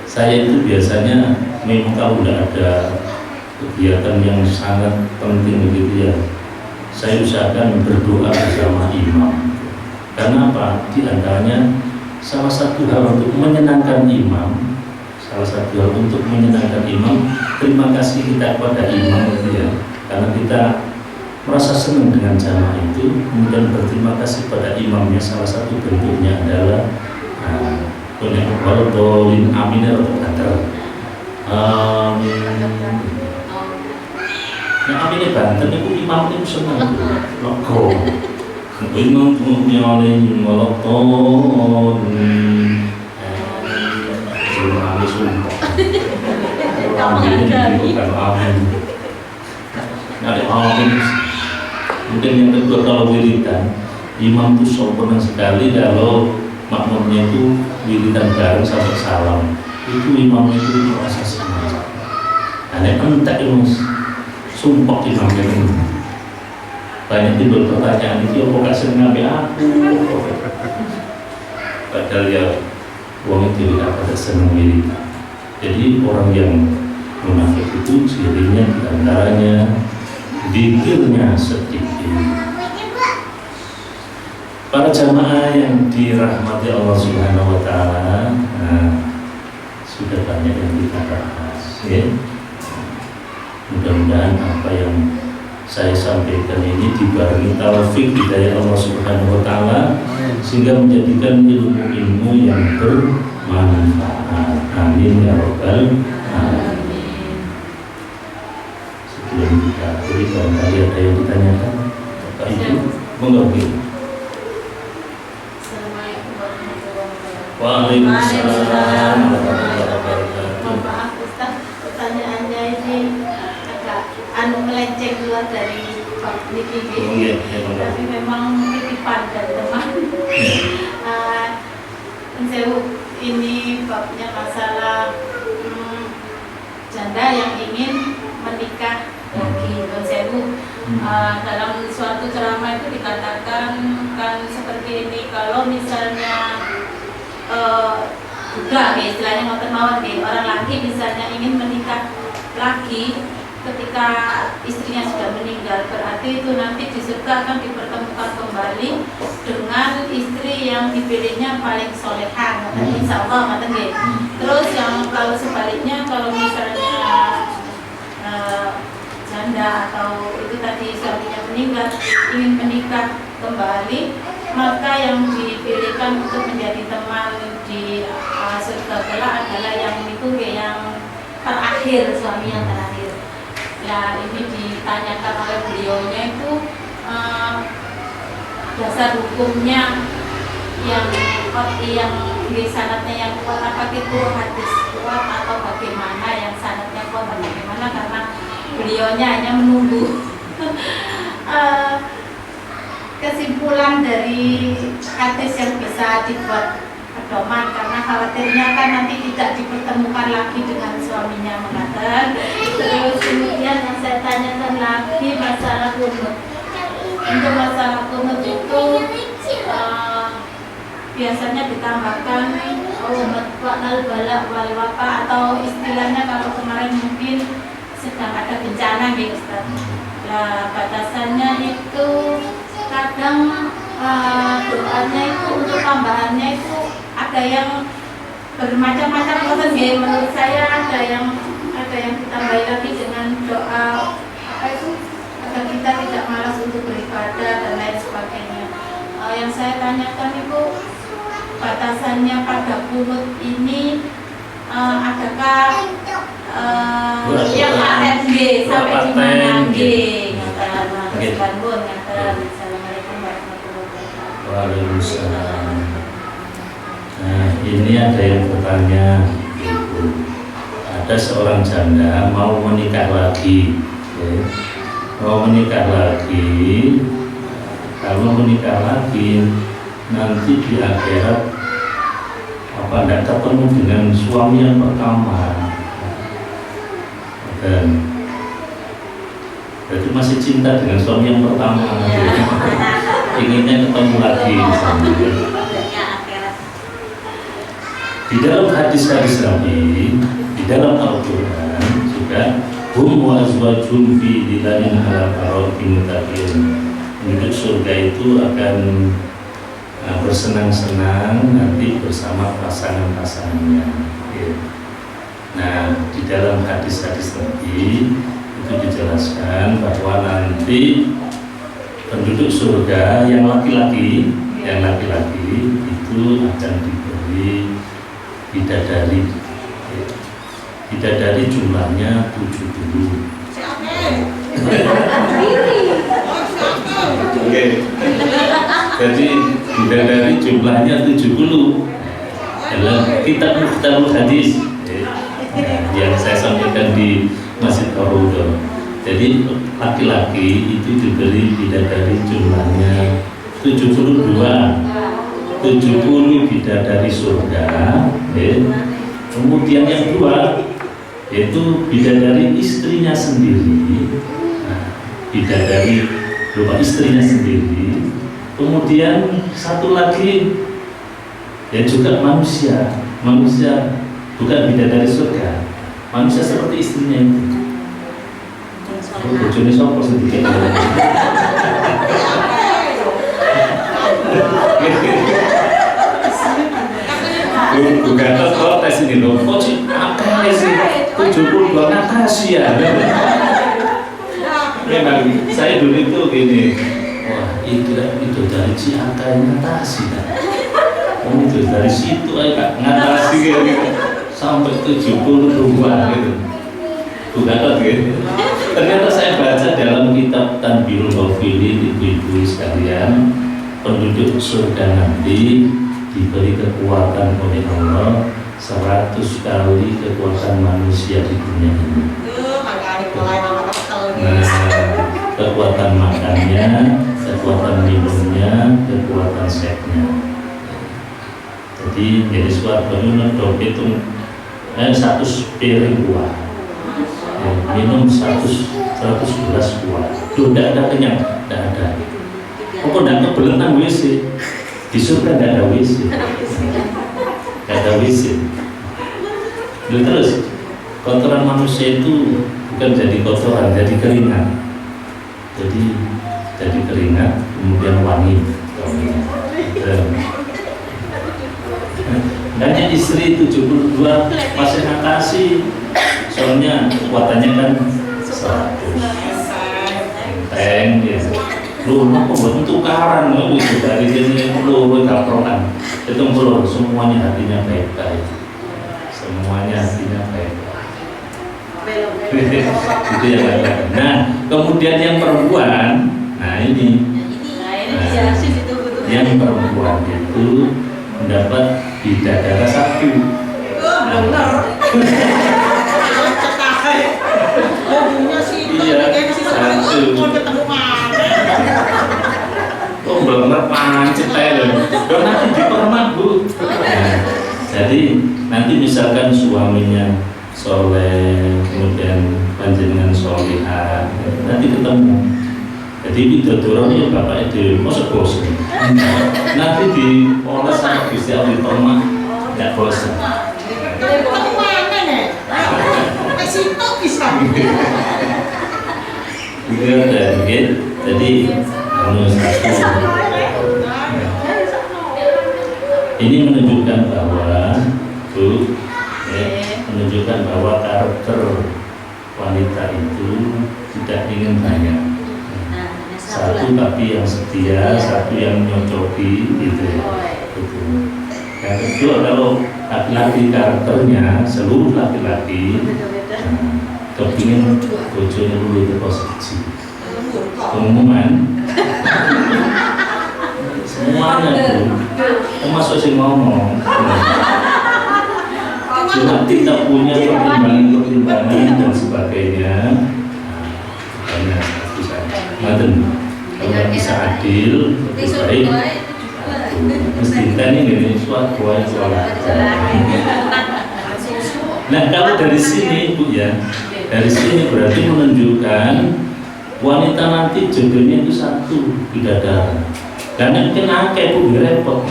Saya itu biasanya memang kalau tidak ada kegiatan yang sangat penting begitu ya, saya usahakan berdoa bersama imam. Karena apa? Di antaranya salah satu hal untuk menyenangkan imam. Salah satu hal untuk menyenangkan imam, terima kasih kita kepada imam itu ya, karena kita merasa senang dengan jamaah itu, kemudian berterima kasih pada imamnya. Salah satu bentuknya adalah dolin amin ya rabbal alamin. Nah amin Banten itu imam itu senang logo. Imam punya oleh molotov. Mungkin yang kedua kalau wiridan, imam itu sempurna sekali kalau makmumnya itu wiridan bareng sampai salam. Itu imam itu merasa senang. Ada entek itu sumpah imamnya itu. Banyak timbul pertanyaan itu apa kasih ngambil aku? Padahal ya uang itu tidak pada senang wiridan. Jadi orang yang munafik itu cirinya diantaranya zikirnya sedikit. Para jamaah yang dirahmati Allah Subhanahu Wa Taala, sudah banyak yang kita bahas. Ya. Mudah-mudahan apa yang saya sampaikan ini dibarengi taufik hidayah Allah Subhanahu Wa Taala sehingga menjadikan ilmu yang bermanfaat. Amin ya rabbal alamin. Sebelum kita akhiri, barangkali ada yang ditanyakan, Bapak Ibu, monggo. Assalamualaikum warahmatullahi wabarakatuh. Waalaikumsalam warahmatullahi wabarakatuh. Maaf Ustaz, pertanyaannya ini agak melenceng keluar dari bab niki. Tapi memang titipan dari teman. Ini babnya masalah janda yang ingin menikah lagi. Dalam suatu ceramah itu dikatakan kan seperti ini, kalau misalnya juga istilahnya ngoten mawon orang laki misalnya ingin menikah lagi ketika istrinya sudah meninggal, berarti itu nanti di surga akan dipertemukan kembali dengan istri yang dipilihnya paling soleha, insya Allah. Terus yang kalau sebaliknya, kalau misalnya janda atau itu tadi suaminya meninggal ingin menikah kembali, maka yang dipilihkan untuk menjadi teman di surga kelak adalah yang itu yang terakhir, suami yang terakhir. Ya, ini ditanyakan oleh beliaunya itu dasar hukumnya yang sanadnya yang kuat, apa itu hadis kuat atau bagaimana, yang sanadnya kuat atau bagaimana, karena beliaunya hanya menunggu kesimpulan dari hadis yang bisa dibuat pedoman, karena khawatirnya kan nanti tidak dipertemukan lagi dengan suaminya mengatakan. Terus kemudian yang saya tanyakan lagi masalah kunut. Untuk masalah kunut itu biasanya ditambahkan matba'nal balak wal wafa, atau istilahnya kalau kemarin mungkin sedang ada bencana gitu Ustaz. Nah, batasannya itu kadang doanya itu untuk tambahannya itu ada yang bermacam-macam proses ya. Menurut saya ada yang ditambahi lagi dengan doa apa itu agar kita tidak malas untuk beribadah dan lain sebagainya. Yang saya tanyakan itu batasannya pada kunut ini adakah yang ANG sampai di mana G? Assalamualaikum warahmatullahi wabarakatuh. Waalaikumsalam. Nah, ini ada yang bertanya, Ibu. Ada seorang janda mau menikah lagi, ya. Mau menikah lagi. Kalau menikah lagi, nanti di akhirat tidak ketemu dengan suami yang pertama, dan berarti masih cinta dengan suami yang pertama, inginnya ketemu lagi sama dia. Di dalam hadis-hadis Nabi, di dalam Al-Quran juga hum wa azwajum fi dilanin ala qara'in mutakin. Penduduk surga itu akan bersenang-senang nanti bersama pasangan-pasangannya. Nah, di dalam hadis-hadis Nabi itu dijelaskan bahwa nanti penduduk surga yang laki-laki itu akan diberi bidadari. Bidadari jumlahnya 70. Oke. Jadi bidadari jumlahnya 70 dalam kitab Mukhtarul Hadis yang saya sampaikan di Masjid Ar-Raudhah. Jadi laki-laki itu diberi bidadari jumlahnya 70 bidadari surga. Kemudian yang kedua yaitu bidadari istrinya sendiri. Bidadari berupa istrinya sendiri. Kemudian satu lagi ya juga manusia bukan bidadari surga, manusia seperti istrinya itu. Bojone sapa sedikit. Bukan tes ini loh, kok sih apa sih 72 Natasha ya. Memang saya dulu itu gini, wah itu dari Ciantai Natasha kan. Itu dari situ aja ngatasi gitu sampai 72 gitu. Bukan gitu. Ternyata saya baca dalam kitab Tanbihul Ghafilin, ibu-ibu sekalian, penduduk surga nanti diberi kekuatan oleh Allah 100 kali kekuatan manusia di dunia ini. Kekuatan makannya, kekuatan minumnya, kekuatan seksnya. Jadi suatu itu hitung 100 piring kuah, minum 100 gelas kuah. Duh, tidak ada kenyang, tidak ada. Kok tidak kebelenang WC? Di surga tidak ada WC, tidak ada WC. Terus kotoran manusia itu bukan jadi kotoran, jadi keringat. Jadi keringat, kemudian wangi. Hanya istri 72 masih ngatasi, soalnya kekuatannya kan 100. Enteng ya. Lu apa buat tukaran itu dari sini lu kaprokan. Itu perlu semuanya hatinya baik-baik. Semuanya hatinya baik-baik. Itu yang ada. Nah, kemudian yang perempuan, ini yang perempuan itu mendapat bidadara 1. Iya, 1. Oh, bener pancet loh. Nanti dipermak, Bu. Jadi nanti misalkan suaminya soleh, kemudian panjenengan solihah, nanti ketemu. Jadi bidadara ya bapak itu masa bosan. Nanti diolah sama bisa dipermak, nggak bosan. Ketemu mana nih? Situ bisa. Jadi ini menunjukkan bahwa menunjukkan bahwa karakter wanita itu tidak ingin banyak. Satu tapi yang setia, satu yang nyocoki gitu ya. Gitu. Yang kedua, kalau laki-laki karakternya seluruh laki-laki kepingin bojone dulu itu posisi pengumuman semuanya tuh termasuk si ngomong cuma kita punya pertimbangan dan sebagainya. Hanya satu saja kalau bisa adil lebih baik mesti ini suatu nah kalau dari sini Bu ya, dari sini berarti menunjukkan wanita nanti jodohnya itu satu bidadari. Karena mungkin akeh Bu repot.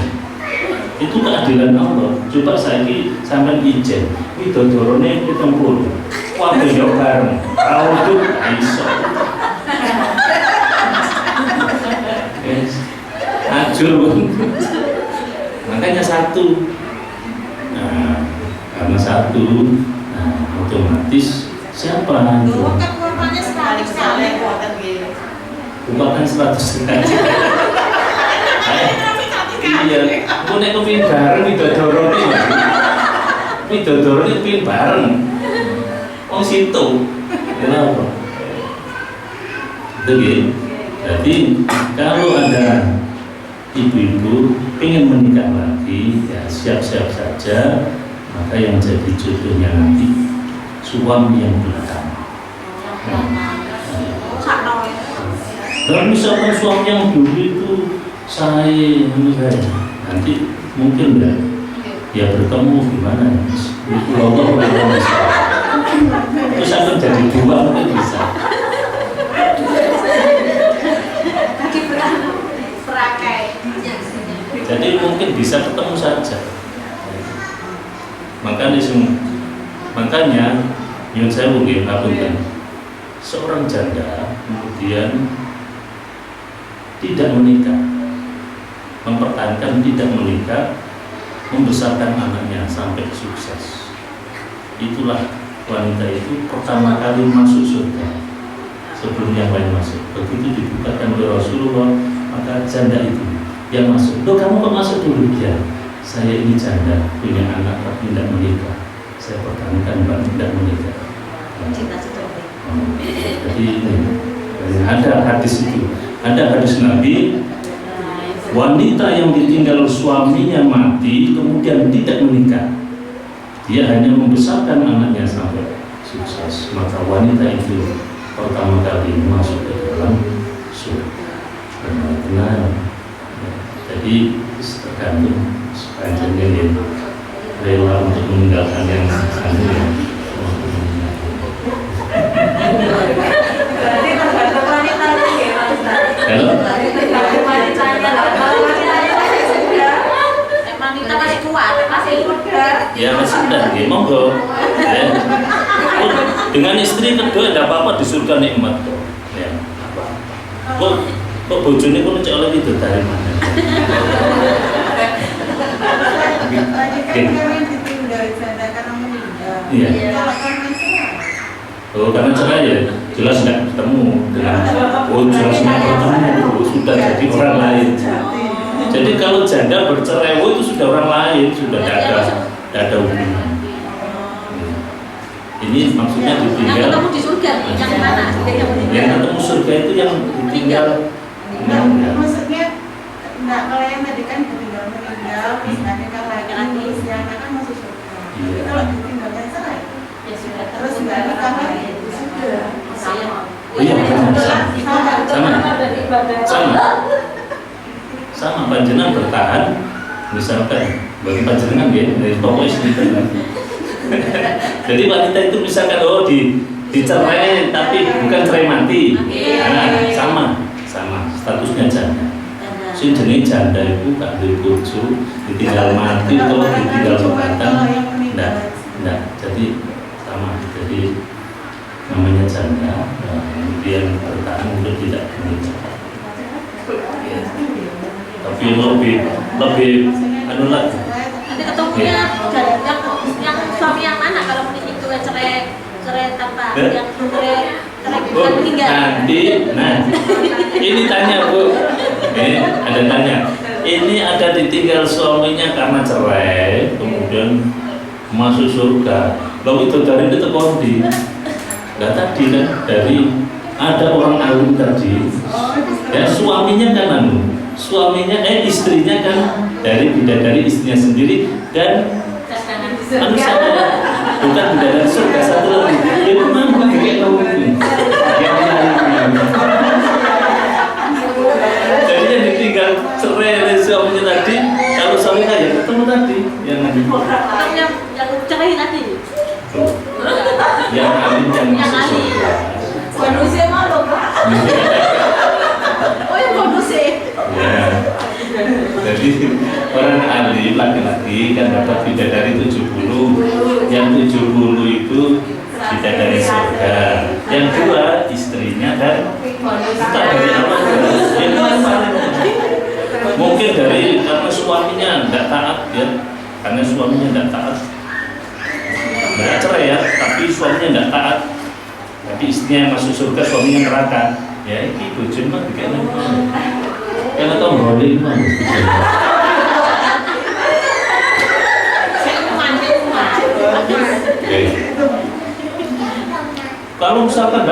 Itu keadilan Allah. Coba saiki sampean ijen, widodorone 70. Wah, yo bareng. Tahu tuh iso. Guys. Ajur. Makanya satu. Nah, karena satu, otomatis siapa? Uangnya sekali Uangkan 100 sekali. Iya, aku nek kepin bareng widodorone. Widodorone kepin bareng. Wong situ. Kenapa? Itu gitu. Jadi kalau ada ibu-ibu ingin menikah lagi, ya siap-siap saja. Maka yang jadi jodohnya nanti suami yang belakang. Dan misalkan suami yang dulu itu saya nanti mungkin ya bertemu gimana ya? Itu Allah terus akan jadi dua mungkin bisa. Jadi mungkin bisa ketemu saja. Makanya yang saya mungkin lakukan seorang janda kemudian tidak menikah, mempertahankan tidak menikah, membesarkan anaknya sampai sukses. Itulah wanita itu pertama kali masuk surga sebelum yang lain masuk. Begitu dibukakan oleh Rasulullah, maka janda itu yang masuk. Loh, kamu kok masuk dulu? Ya, saya ini janda, punya anak tapi tidak menikah. Saya pertahankan tidak menikah. Jadi ada hadis itu. Ada hadis Nabi, wanita yang ditinggal suaminya mati kemudian tidak menikah, dia hanya membesarkan anaknya sampai sukses, maka wanita itu pertama kali masuk ke dalam surga. Benar. Jadi tergantung sepanjangnya rela untuk meninggalkan yang anu ya. Ya masih muda, ya monggo. Ya. Dengan istri kedua tidak apa-apa di surga nikmat kok. Ya. Kok bojone kok cek oleh itu dari mana? Iya. Oh, karena cerai ya, jelas nggak ketemu dengan jelas nggak ketemu, sudah jadi orang lain. Jadi kalau janda bercerai itu sudah orang lain, sudah tidak ada hubungan. Ini maksudnya ditinggal. Yang ketemu di surga, yang mana? Yang ketemu surga itu yang ditinggal. Maksudnya enggak, kalau yang tadi kan ditinggal meninggal, misalnya kan lagi si anak kan masuk surga. Kalau ditinggalnya cerai, Ya sudah. terus nggak nikah lagi itu sudah. Oh iya, sama panjenengan bertahan, misalkan bagi panjenengan ya dari pokok istri. Jadi wanita itu misalkan dicerai tapi bukan cerai mati, nah, sama statusnya janda. Si jenis janda itu gak dibojo, ditinggal mati atau ditinggal berbatang, enggak. Jadi sama, jadi namanya janda, kemudian bertahan lebih anu lagi. Nanti ketemunya yang suami yang mana kalau itu cerai tanpa yang cerai bukan meninggal. Ini tanya Bu, ada tanya. Ini ada ditinggal suaminya karena cerai, kemudian masuk surga. Lalu itu dari itu kondi. Nah tadi kan dari ada orang alim tadi. Ya suaminya kan istrinya kan dari bidadari istrinya sendiri dan manusia bukan bidadari surga satu lagi. Itu mampu kayak tahu ini. Jadi yang ditinggal cerai oleh suaminya tadi, kalau suaminya ya ketemu tadi yang nanti. Yang cerai tadi. Yang alim yang masuk surga. Bonusnya malu Pak. Oh yang bonusnya. Ya. Jadi orang alim laki-laki kan dapat bidadari 70. Yang 70 itu bidadari surga. Yang dua istrinya kan entah dari apa. Mungkin dari karena suaminya tidak taat ya. Karena suaminya tidak taat. Nggak cerai ya, tapi suaminya tidak taat. Tapi istrinya masuk surga, suaminya neraka. Ya ini bujun mah dikene. Kalau tahu boleh mah. Kalau misalkan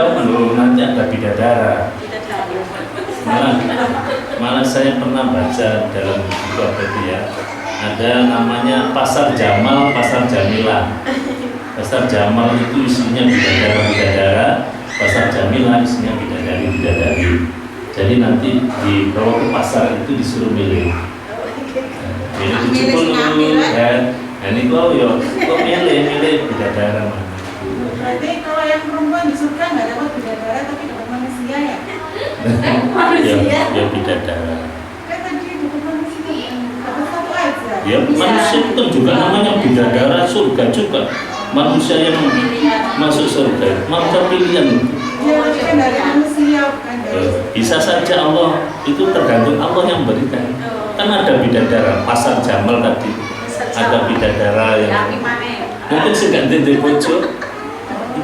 nanti ada bidadara. Malah saya pernah baca dalam buku apa itu ya. Ada namanya Pasar Jamal, Pasar Jamilah. Pasar Jamal itu isinya bidadara-bidadara, Pasar Jamilah isinya bidadari-bidadari. Jadi nanti kalau ke pasar itu disuruh milih. Jadi 70 kan. Nah ini kok milih bidadara mana? Berarti kalau yang perempuan di surga nggak dapat bidadara tapi dapat manusia ya? Ya bidadara. Kan tadi bukan manusia, dapat satu aja. Ya manusia itu juga namanya bidadara surga juga. Manusia yang masuk surga, maka pilihan itu. Ya, kan dari manusia bukan dari. Bisa saja Allah itu tergantung Allah yang berikan. Kan ada bidadara, Pasar Jamal tadi. Ada bidadara yang mungkin seganti dari bojo,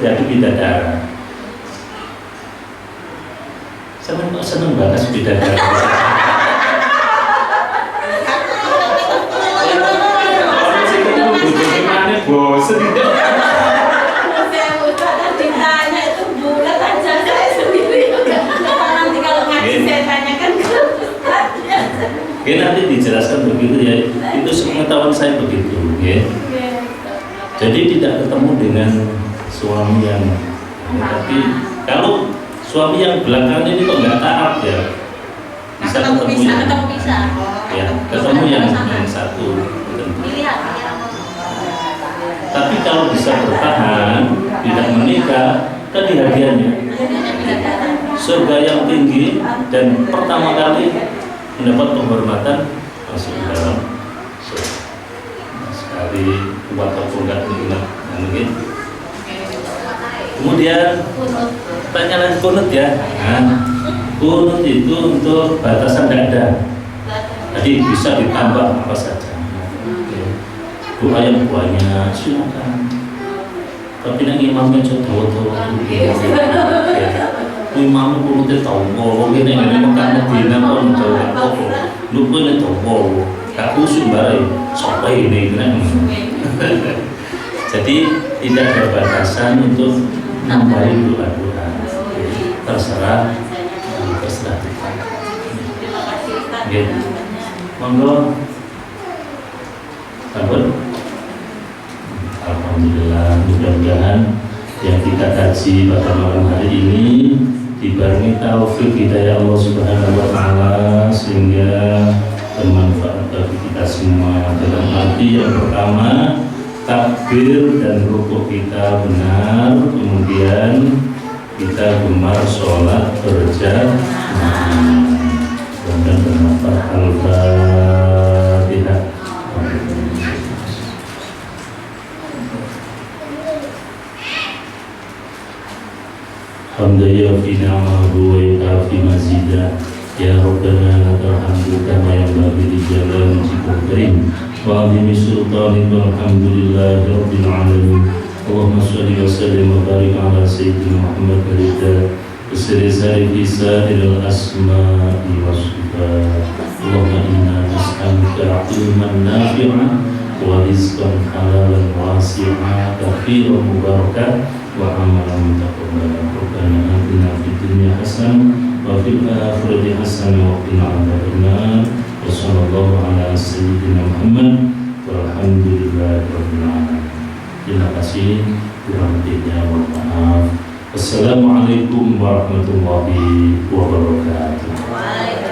jadi bidadara. Senang banget bidadara. Bosan itu. Saya udah ditanya itu bulat aja saya sendiri. Nanti kalau ngaji saya tanyakan ke Ustaznya. Oke, nanti dijelaskan begitu ya. Itu sepengetahuan saya begitu, ya. Jadi tidak ketemu dengan suami yang tapi kalau suami yang belakangan ini kok nggak taat ya. Bisa ketemu bisa. Ya, ketemu yang satu. Pilihan. Tapi kalau bisa bertahan, tidak menikah, kan di hadiahnya surga yang tinggi dan pertama kali mendapat penghormatan masuk ke dalam surga. Sekali kuat atau enggak mungkin. Kemudian tanya lagi kunut ya. Kunut itu untuk batasan tidak ada. Jadi bisa ditambah apa saja. Doa yang banyak silakan. Tapi yang imamnya tahu imamnya perlu tahu bahwa ini makan Medina pun tahu lupa ini tahu bahwa tak usul barai sampai ini kan. Jadi tidak ada batasan untuk nambahin doa-doa. Terserah kita. Gitu. Monggo. Sabar. Alhamdulillah, mudah-mudahan yang kita kaji pada malam hari ini dibarengi taufik hidayah Allah Subhanahu wa taala sehingga bermanfaat bagi kita semua. Dalam arti yang pertama, takbir dan rukuk kita benar, kemudian kita gemar sholat berjamaah dan bermanfaat. Al-Fatihah. Hamdaya fi na'amahu wa yu'afi mazidah Ya Rabbana lakal hamdu kama yanbaghi li jalali wajhikal karim wa 'azimi sultanika walhamdulillahi rabbil alamin. Allahumma shalli wa sallim wa barik ala sayyidina Muhammad Sari sa'iril asma'i wa sifat. Allahumma inna nas'aluka ilman nafi'an wa rizqan halalan wasi'an kathiran mubarakan wa amalan mutaqabbalan. Rabbana atina fid dunya hasanah wa fil akhirati hasanah wa qina adzabannar. Wa sallallahu ala sayyidina Muhammad walhamdulillahi rabbil alamin. Terima kasih, kurang lebihnya mohon maaf. Assalamualaikum warahmatullahi wabarakatuh.